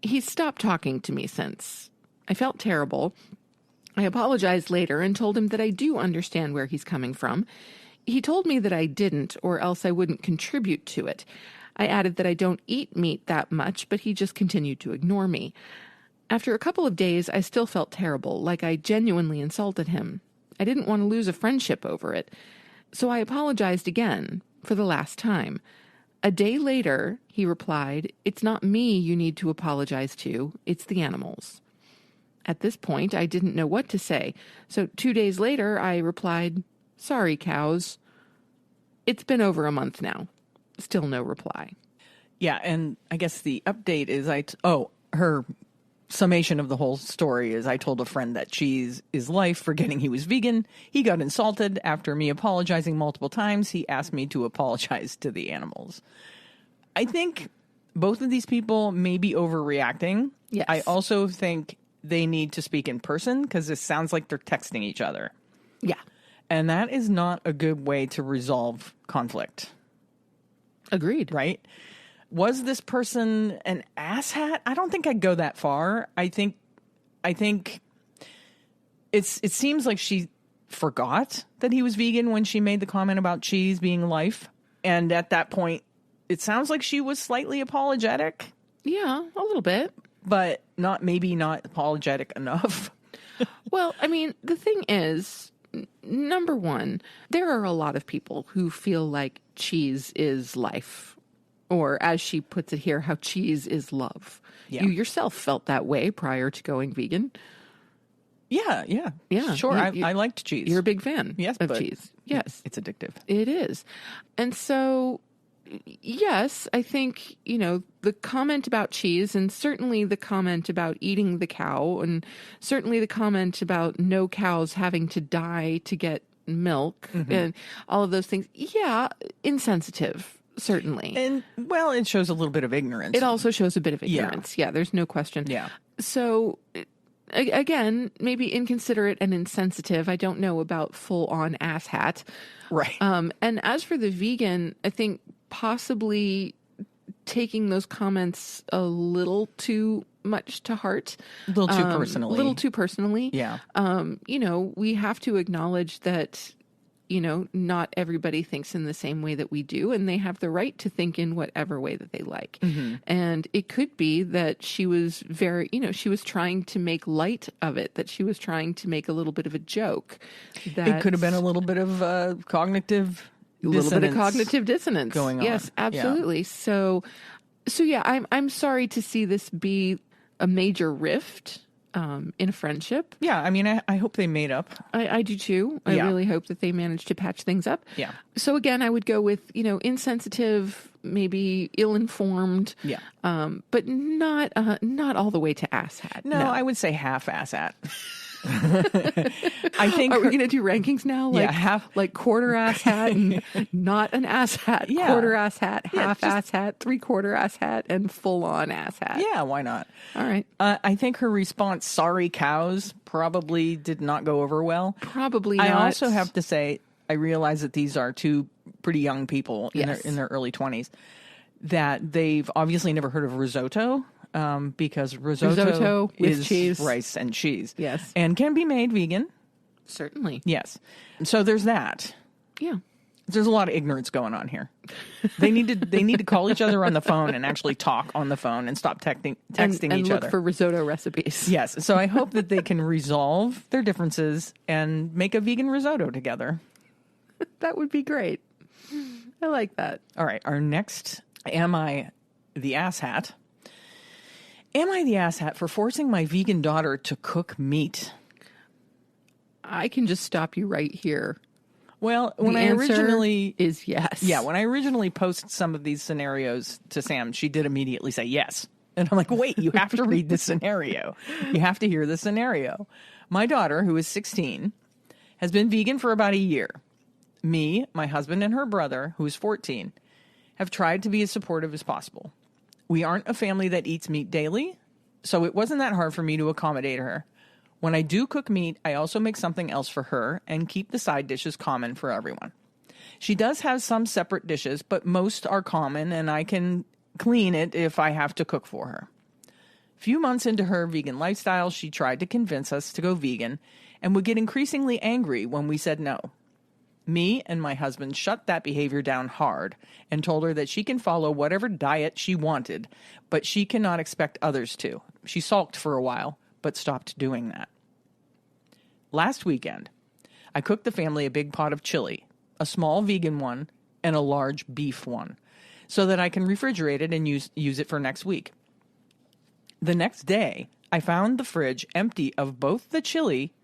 He stopped talking to me since. I felt terrible. I apologized later and told him that I do understand where he's coming from. He told me that I didn't, or else I wouldn't contribute to it. I added that I don't eat meat that much, but he just continued to ignore me. After a couple of days, I still felt terrible, like I genuinely insulted him. I didn't want to lose a friendship over it. So I apologized again, for the last time. A day later, he replied, it's not me you need to apologize to, it's the animals. At this point, I didn't know what to say, so 2 days later, I replied, sorry, cows. It's been over a month now. Still no reply. Yeah, and I guess the update is her summation of the whole story is I told a friend that cheese is life, forgetting he was vegan. He got insulted. After me apologizing multiple times, he asked me to apologize to the animals. I think both of these people may be overreacting. Yes. I also think they need to speak in person because it sounds like they're texting each other. Yeah. And that is not a good way to resolve conflict. Agreed. Right? Was this person an asshat? I don't think I'd go that far. I think it seems like she forgot that he was vegan when she made the comment about cheese being life. And at that point, it sounds like she was slightly apologetic. Yeah, a little bit. But maybe not apologetic enough. Well, I mean, the thing is, number one, there are a lot of people who feel like cheese is life. Or as she puts it here, how cheese is love. Yeah. You yourself felt that way prior to going vegan. Yeah. Sure, I liked cheese. You're a big fan of cheese. Yes. It's addictive. It is. And so, yes, I think, the comment about cheese and certainly the comment about eating the cow and certainly the comment about no cows having to die to get milk and all of those things. Yeah, insensitive. Certainly. And, well, it shows a little bit of ignorance. It also shows a bit of ignorance. Yeah, there's no question. Yeah. So, again, maybe inconsiderate and insensitive. I don't know about full-on asshat. Right. And as for the vegan, I think possibly taking those comments a little too much to heart. A little too personally. Yeah. We have to acknowledge that not everybody thinks in the same way that we do, and they have the right to think in whatever way that they like. And it could be that she was she was trying to make light of it, that she was trying to make a little bit of a joke. It could have been a little bit of cognitive dissonance going on. Yes, absolutely. Yeah. So yeah, I'm sorry to see this be a major rift in a friendship. Yeah, I mean, I hope they made up. I do too. I really hope that they managed to patch things up. Yeah. So again, I would go with, insensitive, maybe ill-informed. Yeah. But not all the way to asshat. No, I would say half asshat. I think. Are we going to do rankings now? Like quarter ass hat and not an ass hat, quarter ass hat, half ass hat, 3/4 ass hat, and full on ass hat. Yeah, why not? All right. I think her response, "Sorry, cows," probably did not go over well. Probably not. I also have to say, I realize that these are two pretty young people in their early 20s, that they've obviously never heard of risotto. Because risotto is cheese. Rice and cheese. Yes. And can be made vegan. Certainly. Yes. So there's that. Yeah. There's a lot of ignorance going on here. They need to call each other on the phone and actually talk on the phone and stop texting and each look other. For risotto recipes. Yes. So I hope that they can resolve their differences and make a vegan risotto together. That would be great. I like that. All right. Our next, am I the asshat? Am I the asshat for forcing my vegan daughter to cook meat? I can just stop you right here. Well, when the I originally is yes. Yeah, when I originally posted some of these scenarios to Sam, she did immediately say yes. And I'm like, wait, you have to read the scenario. You have to hear the scenario. My daughter, who is 16, has been vegan for about a year. Me, my husband, and her brother, who is 14, have tried to be as supportive as possible. We aren't a family that eats meat daily, so it wasn't that hard for me to accommodate her. When I do cook meat, I also make something else for her and keep the side dishes common for everyone. She does have some separate dishes, but most are common, and I can clean it if I have to cook for her. A few months into her vegan lifestyle, she tried to convince us to go vegan and would get increasingly angry when we said no. Me and my husband shut that behavior down hard and told her that she can follow whatever diet she wanted, but she cannot expect others to. She sulked for a while, but stopped doing that. Last weekend, I cooked the family a big pot of chili, a small vegan one and a large beef one, so that I can refrigerate it and use it for next week. The next day, I found the fridge empty of both the chili,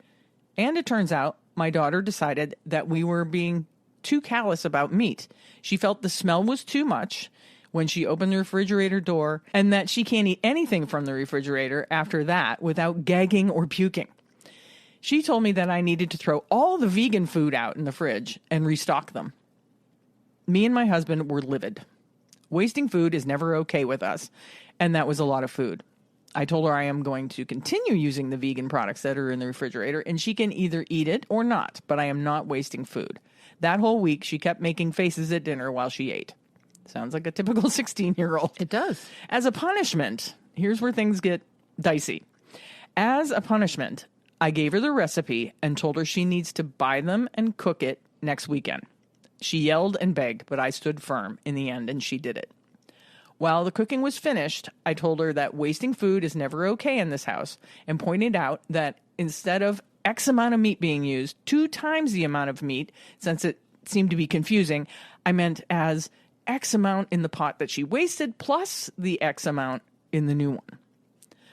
and it turns out my daughter decided that we were being too callous about meat. She felt the smell was too much when she opened the refrigerator door, and that she can't eat anything from the refrigerator after that without gagging or puking. She told me that I needed to throw all the vegan food out in the fridge and restock them. Me and my husband were livid. Wasting food is never okay with us, and that was a lot of food. I told her I am going to continue using the vegan products that are in the refrigerator, and she can either eat it or not, but I am not wasting food. That whole week, she kept making faces at dinner while she ate. Sounds like a typical 16-year-old. It does. As a punishment, here's where things get dicey. As a punishment, I gave her the recipe and told her she needs to buy them and cook it next weekend. She yelled and begged, but I stood firm in the end, and she did it. While the cooking was finished, I told her that wasting food is never okay in this house and pointed out that instead of X amount of meat being used, 2 times the amount of meat, since it seemed to be confusing, I meant as X amount in the pot that she wasted plus the X amount in the new one.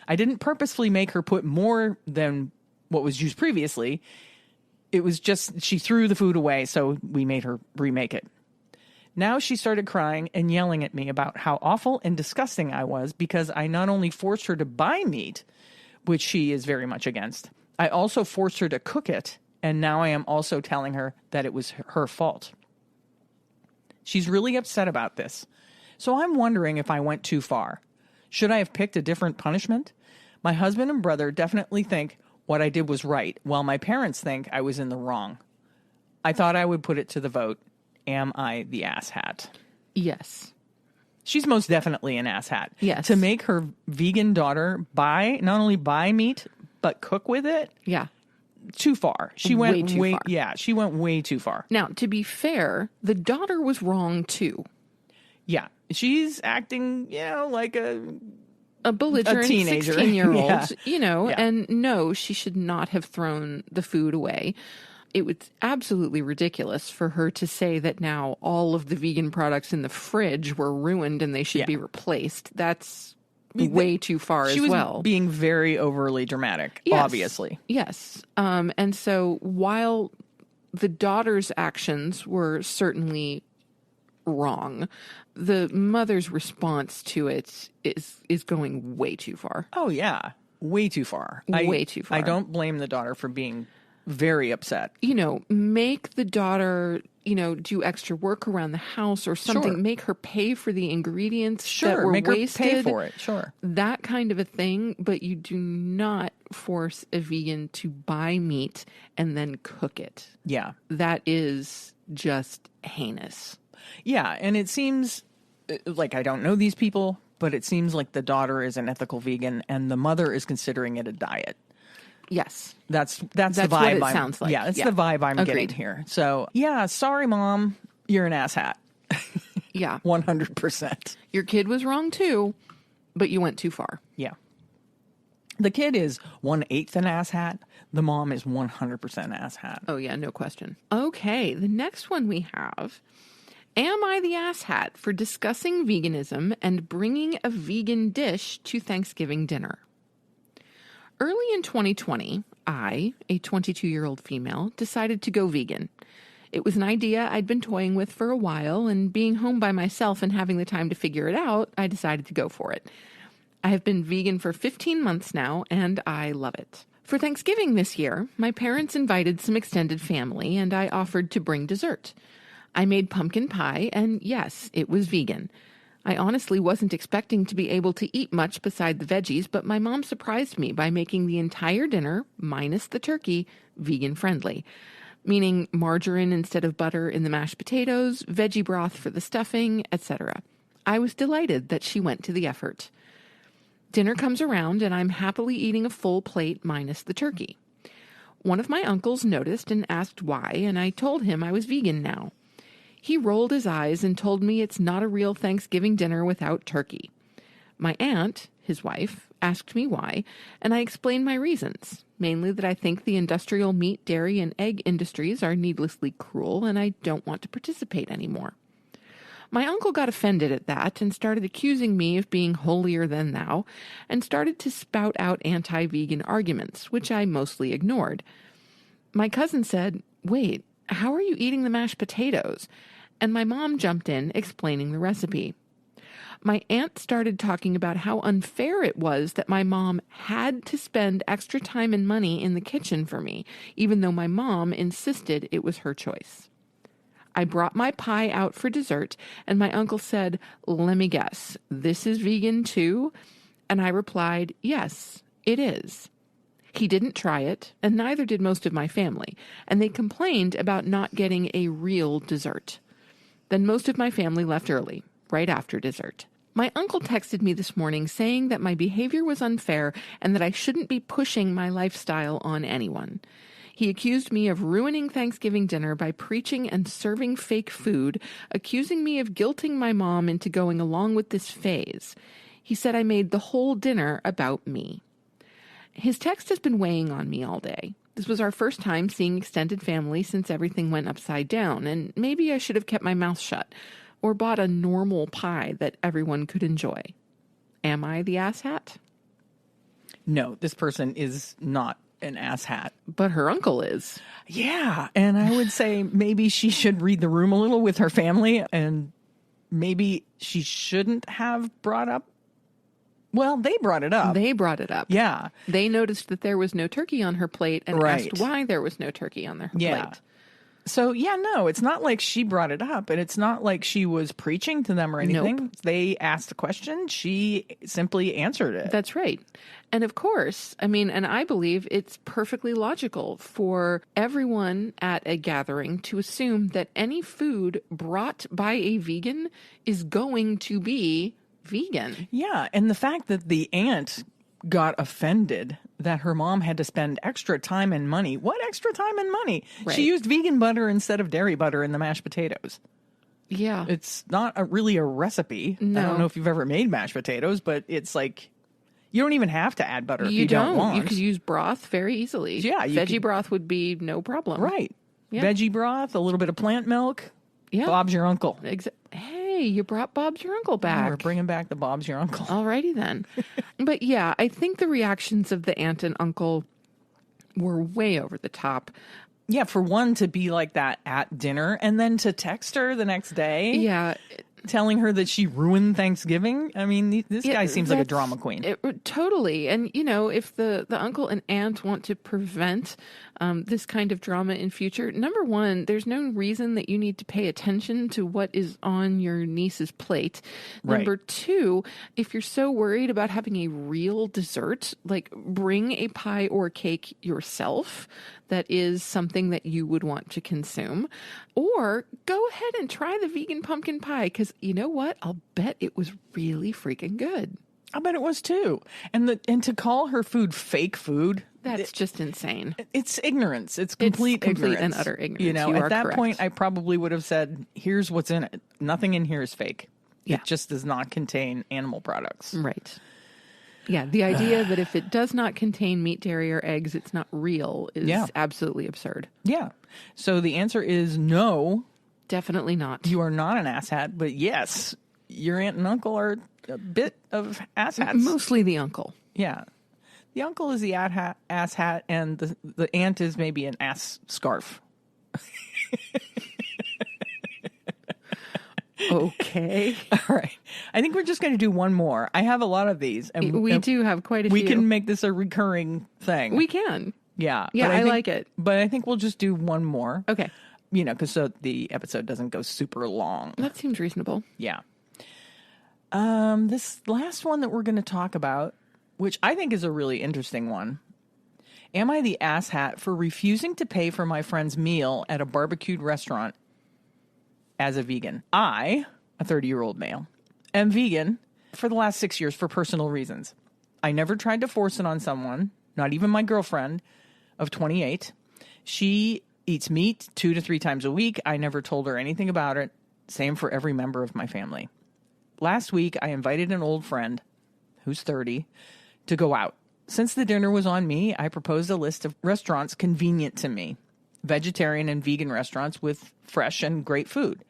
I didn't purposefully make her put more than what was used previously. It was just she threw the food away, so we made her remake it. Now she started crying and yelling at me about how awful and disgusting I was because I not only forced her to buy meat, which she is very much against, I also forced her to cook it, and now I am also telling her that it was her fault. She's really upset about this, so I'm wondering if I went too far. Should I have picked a different punishment? My husband and brother definitely think what I did was right, while my parents think I was in the wrong. I thought I would put it to the vote. Am I the asshat? Yes. She's most definitely an asshat. Yes. To make her vegan daughter not only buy meat, but cook with it. Yeah. too far. She Way went too way, far. yeah, she went way too far. Now, to be fair, the daughter was wrong too. Yeah. She's acting, like a belligerent teenager. 16-year-old, Yeah. and no, she should not have thrown the food away. It was absolutely ridiculous for her to say that now all of the vegan products in the fridge were ruined and they should be replaced. That's way too far as well. She was being very overly dramatic, Yes. obviously. Yes. And so while the daughter's actions were certainly wrong, the mother's response to it is going way too far. Oh, yeah. Way too far. Way too far. I don't blame the daughter for being very upset. Make the daughter, do extra work around the house or something. Sure. Make her pay for the ingredients that were make wasted. her pay for it. Sure. That kind of a thing, but you do not force a vegan to buy meat and then cook it. Yeah. That is just heinous. Yeah, and it seems like I don't know these people, but it seems like the daughter is an ethical vegan and the mother is considering it a diet. Yes. That's the vibe. What it sounds like. Yeah, it's the vibe I'm getting here. So, yeah, sorry, Mom. You're an asshat. Yeah. 100%. Your kid was wrong too, but you went too far. Yeah. The kid is 1/8 an asshat. The mom is 100% asshat. Oh, yeah, no question. Okay, the next one we have. Am I the asshat for discussing veganism and bringing a vegan dish to Thanksgiving dinner? Early in 2020, I, a 22-year-old female, decided to go vegan. It was an idea I'd been toying with for a while, and being home by myself and having the time to figure it out, I decided to go for it. I have been vegan for 15 months now, and I love it. For Thanksgiving this year, my parents invited some extended family, and I offered to bring dessert. I made pumpkin pie, and yes, it was vegan. I honestly wasn't expecting to be able to eat much beside the veggies, but my mom surprised me by making the entire dinner, minus the turkey, vegan-friendly, meaning margarine instead of butter in the mashed potatoes, veggie broth for the stuffing, etc. I was delighted that she went to the effort. Dinner comes around, and I'm happily eating a full plate minus the turkey. One of my uncles noticed and asked why, and I told him I was vegan now. He rolled his eyes and told me it's not a real Thanksgiving dinner without turkey. My aunt, his wife, asked me why, and I explained my reasons, mainly that I think the industrial meat, dairy, and egg industries are needlessly cruel, and I don't want to participate anymore. My uncle got offended at that and started accusing me of being holier than thou, and started to spout out anti-vegan arguments, which I mostly ignored. My cousin said, "Wait, how are you eating the mashed potatoes?" And my mom jumped in, explaining the recipe. My aunt started talking about how unfair it was that my mom had to spend extra time and money in the kitchen for me, even though my mom insisted it was her choice. I brought my pie out for dessert, and my uncle said, "Let me guess, this is vegan too?" And I replied, "Yes, it is." He didn't try it, and neither did most of my family, and they complained about not getting a real dessert. Then most of my family left early, right after dessert. My uncle texted me this morning saying that my behavior was unfair and that I shouldn't be pushing my lifestyle on anyone. He accused me of ruining Thanksgiving dinner by preaching and serving fake food, accusing me of guilting my mom into going along with this phase. He said I made the whole dinner about me. His text has been weighing on me all day. This was our first time seeing extended family since everything went upside down, and maybe I should have kept my mouth shut or bought a normal pie that everyone could enjoy. Am I the asshat? No, this person is not an asshat. But her uncle is. Yeah, and I would say maybe she should read the room a little with her family, and maybe she shouldn't have brought up. Well, they brought it up. They brought it up. Yeah. They noticed that there was no turkey on her plate and Right. asked why there was no turkey on their Yeah. plate. So, yeah, no, it's not like she brought it up, and it's not like she was preaching to them or anything. Nope. They asked a question. She simply answered it. That's right. And of course, and I believe it's perfectly logical for everyone at a gathering to assume that any food brought by a vegan is going to be vegan. Yeah, and the fact that the aunt got offended that her mom had to spend extra time and money. What extra time and money? Right. She used vegan butter instead of dairy butter in the mashed potatoes. Yeah. It's not really a recipe. No. I don't know if you've ever made mashed potatoes, but it's like, you don't even have to add butter if you don't want. You could use broth very easily. Yeah. Veggie broth would be no problem. Right. Yeah. Veggie broth, a little bit of plant milk. Yeah. Bob's your uncle. Hey, you brought Bob's your uncle back. We're bringing back the Bob's your uncle. Alrighty then. But yeah, I think the reactions of the aunt and uncle were way over the top. Yeah, for one to be like that at dinner and then to text her the next day. Yeah. Telling her that she ruined Thanksgiving. I mean, this guy seems like a drama queen. Totally. And, if the uncle and aunt want to prevent this kind of drama in future, number one, there's no reason that you need to pay attention to what is on your niece's plate. Right. Number two, if you're so worried about having a real dessert, like bring a pie or cake yourself. That is something that you would want to consume. Or go ahead and try the vegan pumpkin pie, because you know what? I'll bet it was really freaking good. I bet it was too. And to call her food fake food. That's just insane. It's ignorance. It's complete ignorance. And utter ignorance. At that point, I probably would have said, here's what's in it. Nothing in here is fake. Yeah. It just does not contain animal products. Right. Yeah, the idea that if it does not contain meat, dairy, or eggs, it's not real is absolutely absurd. Yeah. So the answer is no. Definitely not. You are not an asshat, but yes, your aunt and uncle are a bit of asshats. Mostly the uncle. Yeah. The uncle is the asshat, and the aunt is maybe an ass scarf. Okay. All right. I think we're just going to do one more. I have a lot of these. And we do have quite a few. We can make this a recurring thing. We can. Yeah. Yeah, I like it. But I think we'll just do one more. Okay. Because so the episode doesn't go super long. That seems reasonable. Yeah. This last one that we're going to talk about, which I think is a really interesting one. Am I the asshat for refusing to pay for my friend's meal at a barbecued restaurant as a vegan? I, a 30-year-old male, am vegan for the last 6 years for personal reasons. I never tried to force it on someone, not even my girlfriend of 28. She eats meat 2 to 3 times a week. I never told her anything about it. Same for every member of my family. Last week, I invited an old friend, who's 30, to go out. Since the dinner was on me, I proposed a list of restaurants convenient to me, vegetarian and vegan restaurants with fresh and great food.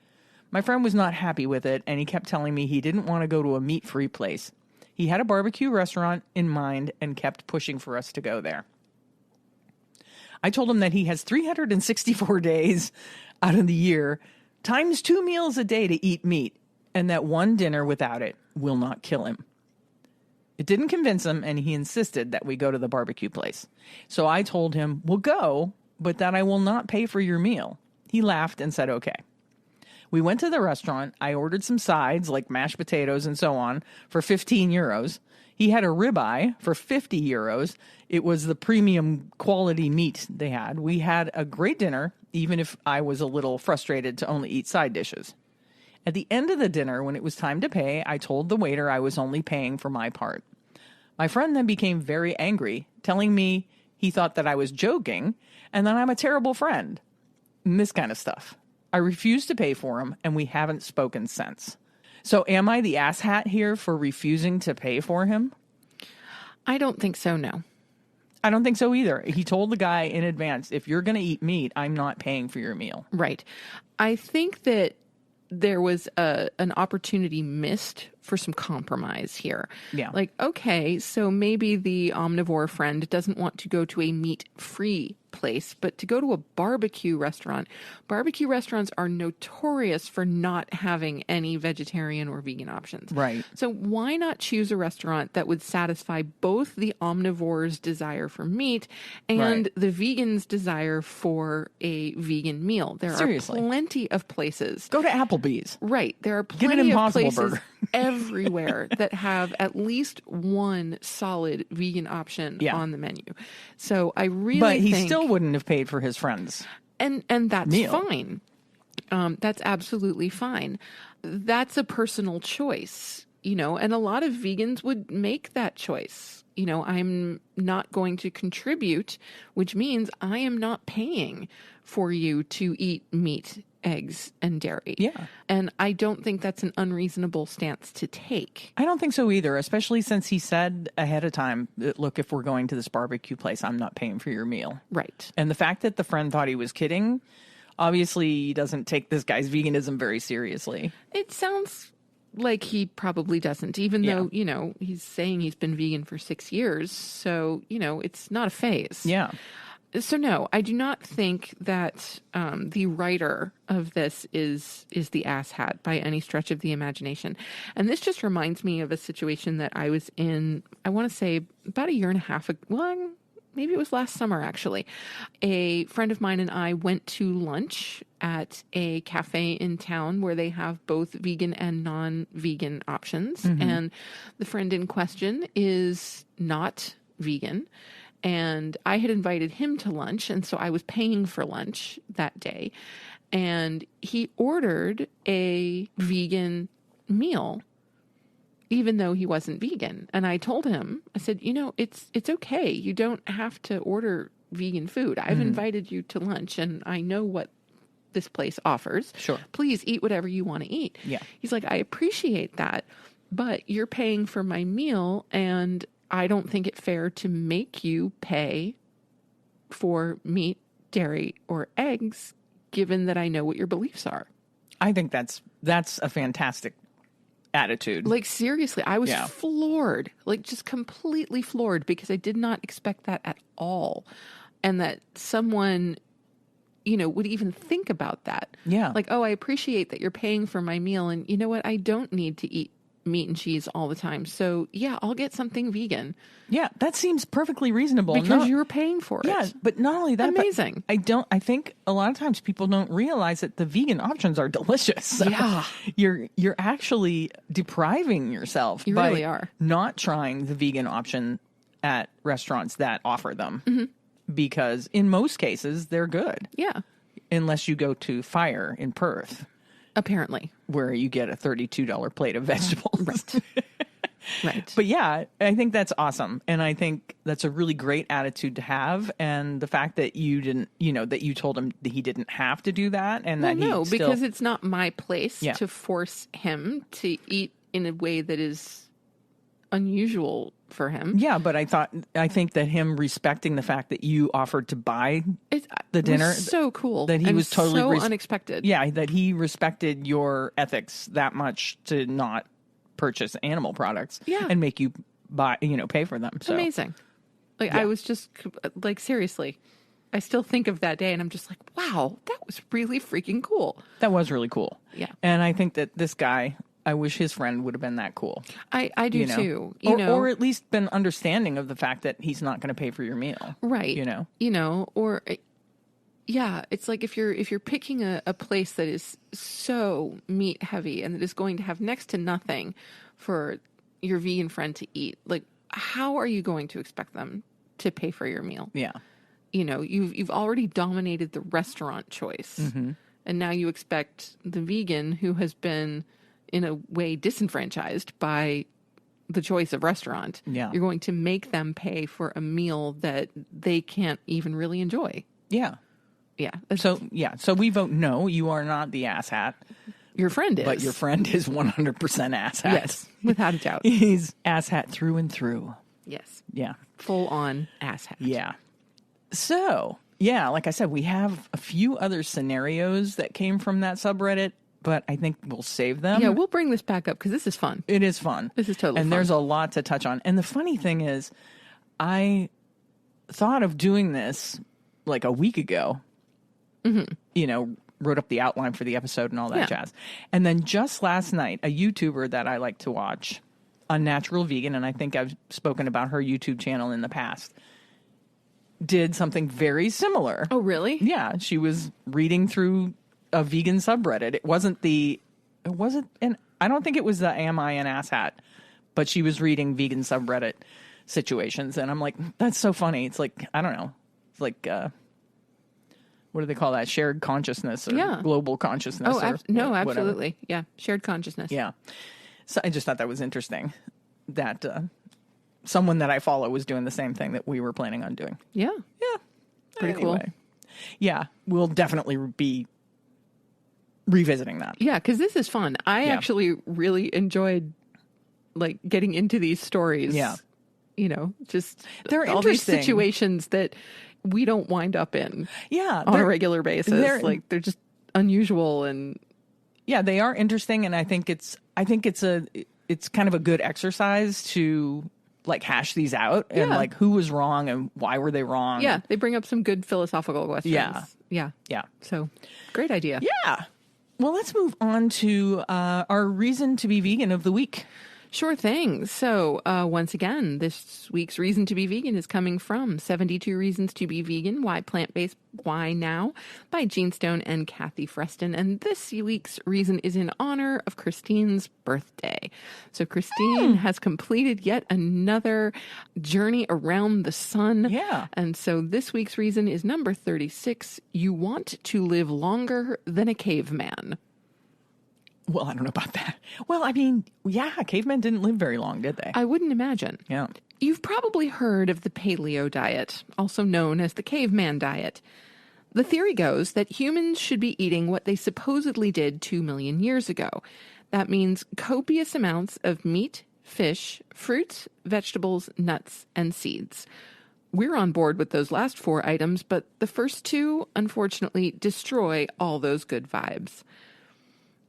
My friend was not happy with it, and he kept telling me he didn't want to go to a meat-free place. He had a barbecue restaurant in mind and kept pushing for us to go there. I told him that he has 364 days out of the year, times 2 meals a day to eat meat, and that one dinner without it will not kill him. It didn't convince him, and he insisted that we go to the barbecue place. So I told him, we'll go, but that I will not pay for your meal. He laughed and said, okay. We went to the restaurant. I ordered some sides like mashed potatoes and so on for 15 euros. He had a ribeye for 50 euros. It was the premium quality meat they had. We had a great dinner, even if I was a little frustrated to only eat side dishes. At the end of the dinner, when it was time to pay, I told the waiter I was only paying for my part. My friend then became very angry, telling me he thought that I was joking and that I'm a terrible friend. And this kind of stuff. I refused to pay for him, and we haven't spoken since. So am I the asshat here for refusing to pay for him? I don't think so, no. I don't think so either. He told the guy in advance, if you're going to eat meat, I'm not paying for your meal. Right. I think that there was an opportunity missed for some compromise here. Yeah. Like, okay, so maybe the omnivore friend doesn't want to go to a meat-free place, but to go to a barbecue restaurant. Barbecue restaurants are notorious for not having any vegetarian or vegan options. Right. So why not choose a restaurant that would satisfy both the omnivore's desire for meat and the vegan's desire for a vegan meal? There are plenty of places. Go to Applebee's. Right. There are Get an plenty of Impossible places Burger. everywhere that have at least one solid vegan option on the menu. So I really But he think, still wouldn't have paid for his friends. and that's meal. fine. That's absolutely fine. That's a personal choice, and a lot of vegans would make that choice. I'm not going to contribute, which means I am not paying for you to eat meat, eggs, and dairy. Yeah. And I don't think that's an unreasonable stance to take. I don't think so either, especially since he said ahead of time, look, if we're going to this barbecue place, I'm not paying for your meal. Right. And the fact that the friend thought he was kidding, obviously he doesn't take this guy's veganism very seriously. It sounds like he probably doesn't, even though, he's saying he's been vegan for 6 years. So, it's not a phase. Yeah. So no, I do not think that the writer of this is the asshat by any stretch of the imagination. And this just reminds me of a situation that I was in, I want to say about a year and a half ago. Well, maybe it was last summer, actually. A friend of mine and I went to lunch at a cafe in town where they have both vegan and non-vegan options. Mm-hmm. And the friend in question is not vegan. And I had invited him to lunch, and so I was paying for lunch that day. And he ordered a vegan meal, even though he wasn't vegan. And I told him, I said, it's okay. You don't have to order vegan food. I've invited you to lunch, and I know what this place offers. Sure. Please eat whatever you want to eat. Yeah. He's like, I appreciate that, but you're paying for my meal, and I don't think it fair to make you pay for meat, dairy, or eggs, given that I know what your beliefs are. I think that's a fantastic attitude. Like, seriously, I was floored, like just completely floored, because I did not expect that at all. And that someone, would even think about that. Yeah. Like, oh, I appreciate that you're paying for my meal. And you know what? I don't need to eat meat and cheese all the time. So yeah, I'll get something vegan. Yeah, that seems perfectly reasonable. Because you're paying for it. Yeah, but not only that, amazing. I think a lot of times people don't realize that the vegan options are delicious. So yeah. You're actually depriving yourself you by really are. Not trying the vegan option at restaurants that offer them. Mm-hmm. Because in most cases, they're good. Yeah. Unless you go to Fire in Perth. Apparently. Where you get a $32 plate of vegetables. Right. Right. But yeah, I think that's awesome. And I think that's a really great attitude to have. And the fact that you didn't, that you told him that he didn't have to do that. And that no, still... because it's not my place to force him to eat in a way that is unusual for him. Yeah, but I think that him respecting the fact that you offered to buy the dinner was so cool. That he was totally so unexpected. Yeah, that he respected your ethics that much to not purchase animal products and make you buy, pay for them. So amazing. Like I was just like, seriously, I still think of that day and I'm just like, wow, that was really freaking cool. That was really cool. Yeah. And I think that this guy, I wish his friend would have been that cool. I do too. Or at least been understanding of the fact that he's not going to pay for your meal. Right. Or yeah, it's like if you're picking a place that is so meat heavy and that is going to have next to nothing for your vegan friend to eat, like how are you going to expect them to pay for your meal? Yeah. You've already dominated the restaurant choice. Mm-hmm. And now you expect the vegan who has been in a way disenfranchised by the choice of restaurant. Yeah. You're going to make them pay for a meal that they can't even really enjoy. Yeah. Yeah. So we vote no, you are not the asshat. Your friend is. But your friend is 100% asshat. Yes, without a doubt. He's asshat through and through. Yes. Yeah. Full on asshat. Yeah. So, yeah, like I said, we have a few other scenarios that came from that subreddit, but I think we'll save them. Yeah, we'll bring this back up because this is fun. It is fun. This is totally fun. And there's a lot to touch on. And the funny thing is, I thought of doing this like a week ago. Mm-hmm. Wrote up the outline for the episode and all that jazz. And then just last night, a YouTuber that I like to watch, Unnatural Vegan, and I think I've spoken about her YouTube channel in the past, did something very similar. Oh, really? Yeah. She was reading through a vegan subreddit. And I don't think it was the Am I an Asshat, but she was reading vegan subreddit situations. And I'm like, that's so funny. It's like, I don't know. It's like, what do they call that? Shared consciousness or global consciousness? No, absolutely. Whatever. Yeah. Shared consciousness. Yeah. So I just thought that was interesting that someone that I follow was doing the same thing that we were planning on doing. Yeah. Yeah. Pretty cool. Yeah, we'll definitely be revisiting that. Yeah, because this is fun. I actually really enjoyed like getting into these stories. Yeah. You know, just they're all these interesting situations that we don't wind up in on a regular basis. They're just unusual and they are interesting, and I think it's kind of a good exercise to like hash these out and like who was wrong and why were they wrong. Yeah, they bring up some good philosophical questions. Yeah. So great idea. Yeah. Well, let's move on to our reason to be vegan of the week. Sure thing. So once again, this week's reason to be vegan is coming from 72 Reasons to be Vegan, Why Plant-Based, Why Now by Gene Stone and Kathy Freston. And this week's reason is in honor of Christine's birthday. So Christine has completed yet another journey around the sun. Yeah. And so this week's reason is number 36. You want to live longer than a caveman. Well, I don't know about that. Well, I mean, cavemen didn't live very long, did they? I wouldn't imagine. Yeah. You've probably heard of the paleo diet, also known as the caveman diet. The theory goes that humans should be eating what they supposedly did 2 million years ago. That means copious amounts of meat, fish, fruits, vegetables, nuts, and seeds. We're on board with those last 4 items, but the first 2, unfortunately, destroy all those good vibes.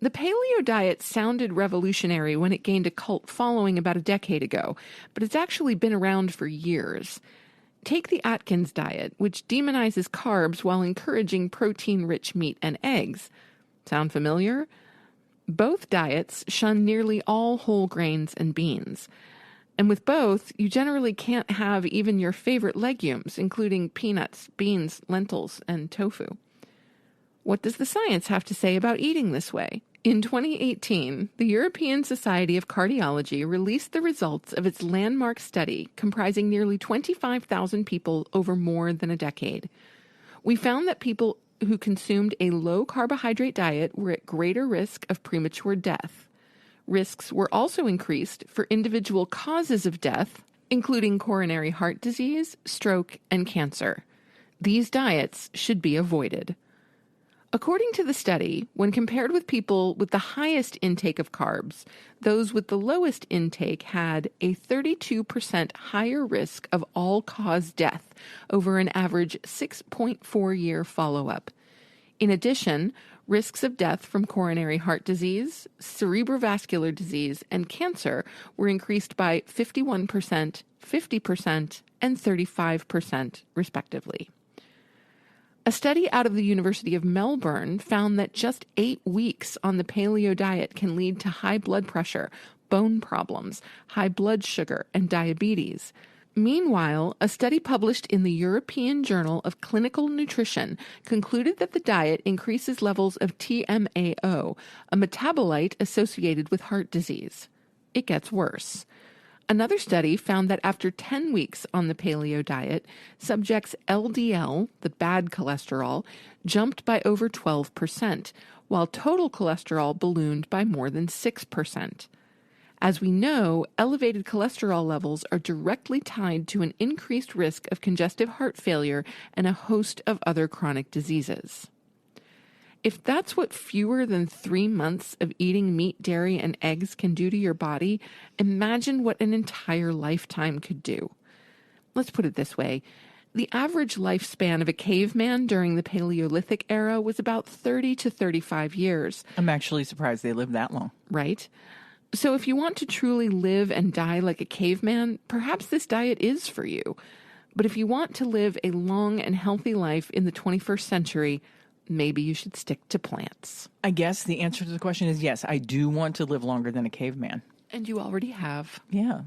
The paleo diet sounded revolutionary when it gained a cult following about a decade ago, but it's actually been around for years. Take the Atkins diet, which demonizes carbs while encouraging protein-rich meat and eggs. Sound familiar? Both diets shun nearly all whole grains and beans. And with both, you generally can't have even your favorite legumes, including peanuts, beans, lentils, and tofu. What does the science have to say about eating this way? In 2018, the European Society of Cardiology released the results of its landmark study comprising nearly 25,000 people over more than a decade. We found that people who consumed a low-carbohydrate diet were at greater risk of premature death. Risks were also increased for individual causes of death, including coronary heart disease, stroke, and cancer. These diets should be avoided. According to the study, when compared with people with the highest intake of carbs, those with the lowest intake had a 32% higher risk of all-cause death over an average 6.4-year follow-up. In addition, risks of death from coronary heart disease, cerebrovascular disease, and cancer were increased by 51%, 50%, and 35%, respectively. A study out of the University of Melbourne found that just 8 weeks on the paleo diet can lead to high blood pressure, bone problems, high blood sugar, and diabetes. Meanwhile, a study published in the European Journal of Clinical Nutrition concluded that the diet increases levels of TMAO, a metabolite associated with heart disease. It gets worse. Another study found that after 10 weeks on the paleo diet, subjects' LDL, the bad cholesterol, jumped by over 12%, while total cholesterol ballooned by more than 6%. As we know, elevated cholesterol levels are directly tied to an increased risk of congestive heart failure and a host of other chronic diseases. If that's what fewer than 3 months of eating meat, dairy, and eggs can do to your body, imagine what an entire lifetime could do. Let's put it this way. The average lifespan of a caveman during the Paleolithic era was about 30 to 35 years. I'm actually surprised they lived that long. Right? So if you want to truly live and die like a caveman, perhaps this diet is for you. But if you want to live a long and healthy life in the 21st century, maybe you should stick to plants. I guess the answer to the question is yes, I do want to live longer than a caveman. And you already have. Yeah.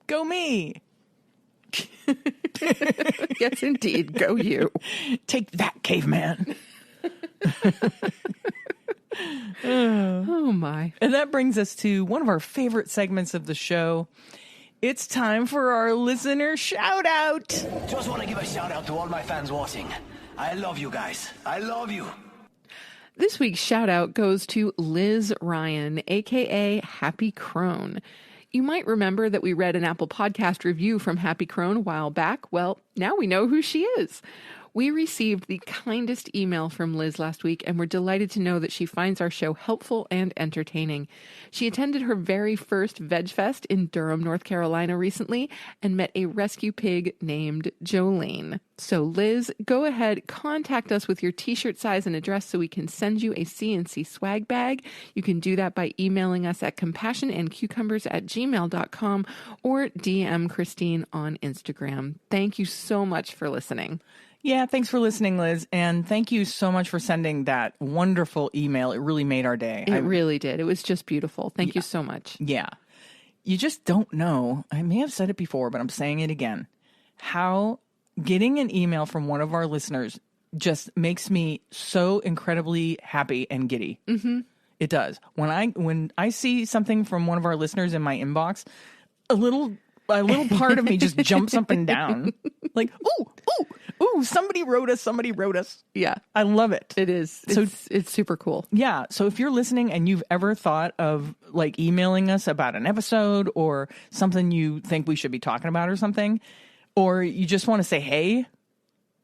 Go me! Yes, indeed. Go you. Take that, caveman. Oh, my. And that brings us to one of our favorite segments of the show. It's time for our listener shout out. Just want to give a shout out to all my fans watching. I love you guys. I love you. This week's shout out goes to Liz Ryan, aka Happy Crone. You might remember that we read an Apple Podcast review from Happy Crone a while back. Well, now we know who she is. We received the kindest email from Liz last week, and we're delighted to know that she finds our show helpful and entertaining. She attended her very first Veg Fest in Durham, North Carolina recently, and met a rescue pig named Jolene. So Liz, go ahead, contact us with your t-shirt size and address so we can send you a CNC swag bag. You can do that by emailing us at compassionandcucumbers@gmail.com or DM Christine on Instagram. Thank you so much for listening. Yeah, thanks for listening, Liz. And thank you so much for sending that wonderful email. It really made our day. It really did. It was just beautiful. Thank you so much. Yeah. You just don't know. I may have said it before, but I'm saying it again. How getting an email from one of our listeners just makes me so incredibly happy and giddy. Mm-hmm. It does. When I see something from one of our listeners in my inbox, a little part of me just jumps up and down. Like, ooh, somebody wrote us. Yeah. I love it. It is. It's super cool. Yeah. So if you're listening and you've ever thought of like emailing us about an episode or something you think we should be talking about or something, or you just want to say, hey,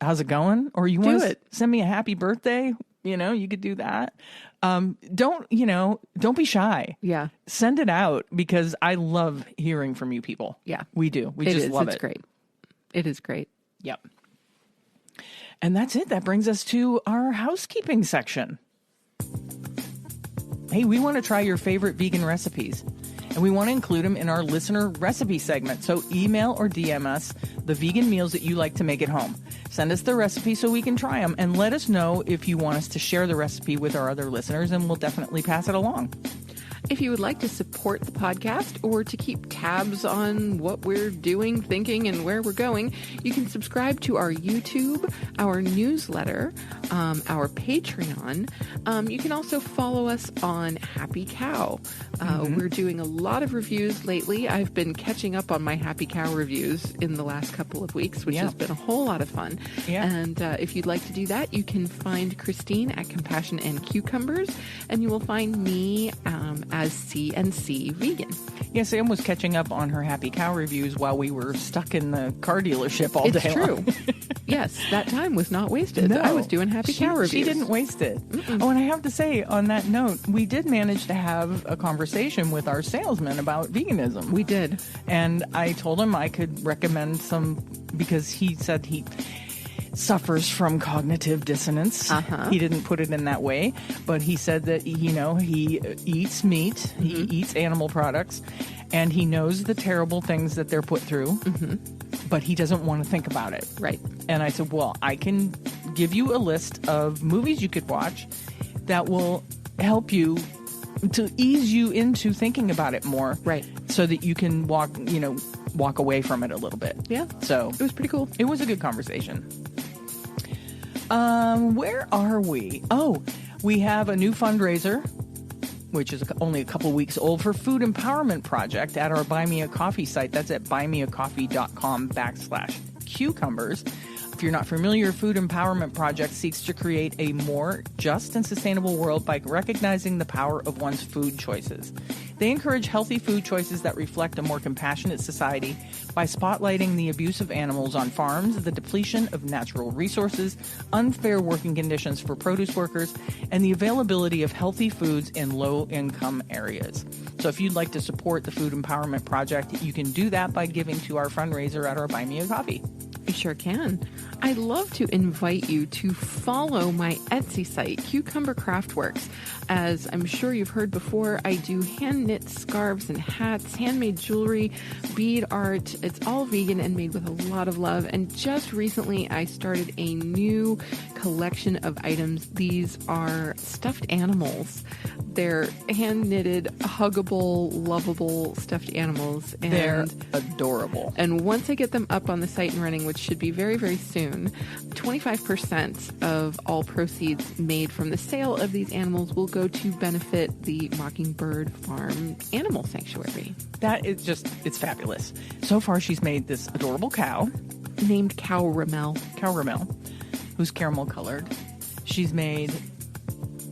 how's it going? Or you want to send me a happy birthday, you could do that. Don't be shy. Yeah. Send it out because I love hearing from you people. Yeah. We do. We just love it. It's great. It is great. Yep. And that's it. That brings us to our housekeeping section. Hey, we want to try your favorite vegan recipes, and we want to include them in our listener recipe segment. So email or DM us the vegan meals that you like to make at home. Send us the recipe so we can try them, and let us know if you want us to share the recipe with our other listeners, and we'll definitely pass it along. If you would like to support the podcast or to keep tabs on what we're doing, thinking, and where we're going, you can subscribe to our YouTube, our newsletter, our Patreon. You can also follow us on Happy Cow. We're doing a lot of reviews lately. I've been catching up on my Happy Cow reviews in the last couple of weeks, which has been a whole lot of fun. Yeah. And if you'd like to do that, you can find Christine at Compassion and Cucumbers, and you will find me as CNC Vegan. Yeah, Sam was catching up on her Happy Cow reviews while we were stuck in the car dealership all day long. It's true. Yes, that time was not wasted. No, I was doing Happy Cow reviews. She didn't waste it. Mm-mm. Oh, and I have to say, on that note, we did manage to have a conversation with our salesman about veganism. We did. And I told him I could recommend some, because he said he suffers from cognitive dissonance. He didn't put it in that way, but he said that, he eats meat, he eats animal products, and he knows the terrible things that they're put through, but he doesn't want to think about it. Right. And I said, well, I can give you a list of movies you could watch that will help you to ease you into thinking about it more. Right. So that you can walk away from it a little bit. Yeah. So it was pretty cool. It was a good conversation. Where are we? Oh, we have a new fundraiser, which is only a couple weeks old, for Food Empowerment Project at our Buy Me a Coffee site. That's at buymeacoffee.com/cucumbers. If you're not familiar, Food Empowerment Project seeks to create a more just and sustainable world by recognizing the power of one's food choices. They encourage healthy food choices that reflect a more compassionate society by spotlighting the abuse of animals on farms, the depletion of natural resources, unfair working conditions for produce workers, and the availability of healthy foods in low-income areas. So if you'd like to support the Food Empowerment Project, you can do that by giving to our fundraiser at our Buy Me a Coffee. You sure can. I'd love to invite you to follow my Etsy site, Cucumber Craftworks. As I'm sure you've heard before, I do hand-knit scarves and hats, handmade jewelry, bead art. It's all vegan and made with a lot of love. And just recently, I started a new collection of items. These are stuffed animals. They're hand-knitted, huggable, lovable stuffed animals. And they're adorable. And once I get them up on the site and running, which should be very, very soon, 25% of all proceeds made from the sale of these animals will go to benefit the Mockingbird Farm Animal Sanctuary. That is just, it's fabulous. So far, she's made this adorable cow. Named Cow Ramel. Cow Ramel, who's caramel colored. She's made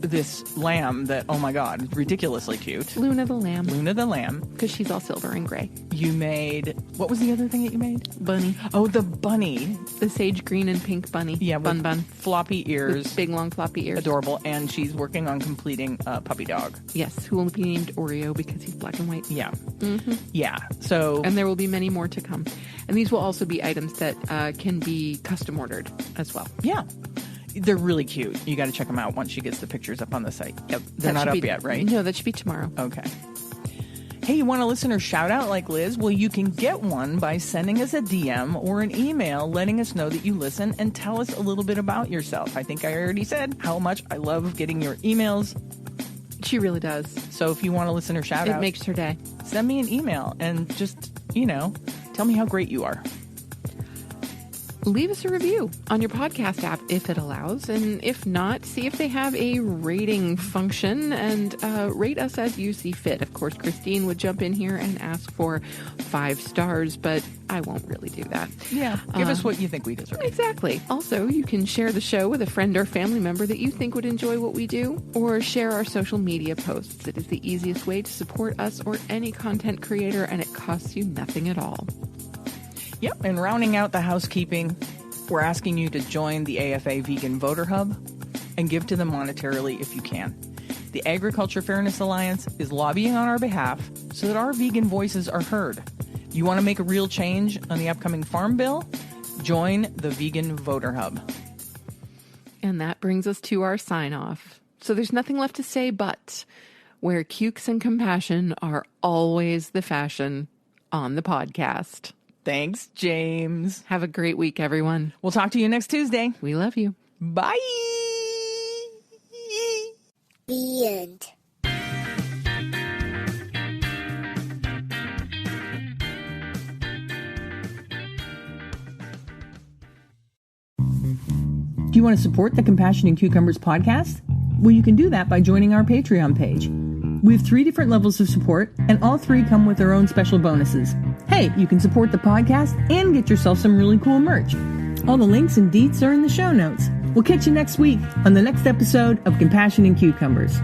this lamb that, oh my God, is ridiculously cute. Luna the lamb. Luna the lamb. Because she's all silver and gray. You made, what was the other thing that you made? Bunny. Oh, the bunny. The sage green and pink bunny. Yeah. Bun. Floppy ears. With big, long, floppy ears. Adorable. And she's working on completing a puppy dog. Yes, who will be named Oreo because he's black and white. Yeah. Mm-hmm. Yeah. So. And there will be many more to come. And these will also be items that can be custom ordered as well. Yeah. They're really cute. You got to check them out once she gets the pictures up on the site. Yep. They're not up yet, right? No, that should be tomorrow. Okay. Hey, you want a listener shout out like Liz? Well, you can get one by sending us a DM or an email letting us know that you listen and tell us a little bit about yourself. I think I already said how much I love getting your emails. She really does. So if you want a listener shout out, it makes her day. Send me an email and just, tell me how great you are. Leave us a review on your podcast app if it allows. And if not, see if they have a rating function and rate us as you see fit. Of course, Christine would jump in here and ask for 5 stars, but I won't really do that. Yeah, give us what you think we deserve. Exactly. Also, you can share the show with a friend or family member that you think would enjoy what we do, or share our social media posts. It is the easiest way to support us or any content creator, and it costs you nothing at all. Yep, and rounding out the housekeeping, we're asking you to join the AFA Vegan Voter Hub and give to them monetarily if you can. The Agriculture Fairness Alliance is lobbying on our behalf so that our vegan voices are heard. You want to make a real change on the upcoming Farm Bill? Join the Vegan Voter Hub. And that brings us to our sign-off. So there's nothing left to say but where cukes and compassion are always the fashion on the podcast. Thanks, James. Have a great week, everyone. We'll talk to you next Tuesday. We love you. Bye. The end. Do you want to support the Compassion and Cucumbers podcast? Well, you can do that by joining our Patreon page. We have 3 different levels of support, and all 3 come with their own special bonuses. Hey, you can support the podcast and get yourself some really cool merch. All the links and deets are in the show notes. We'll catch you next week on the next episode of Compassion and Cucumbers.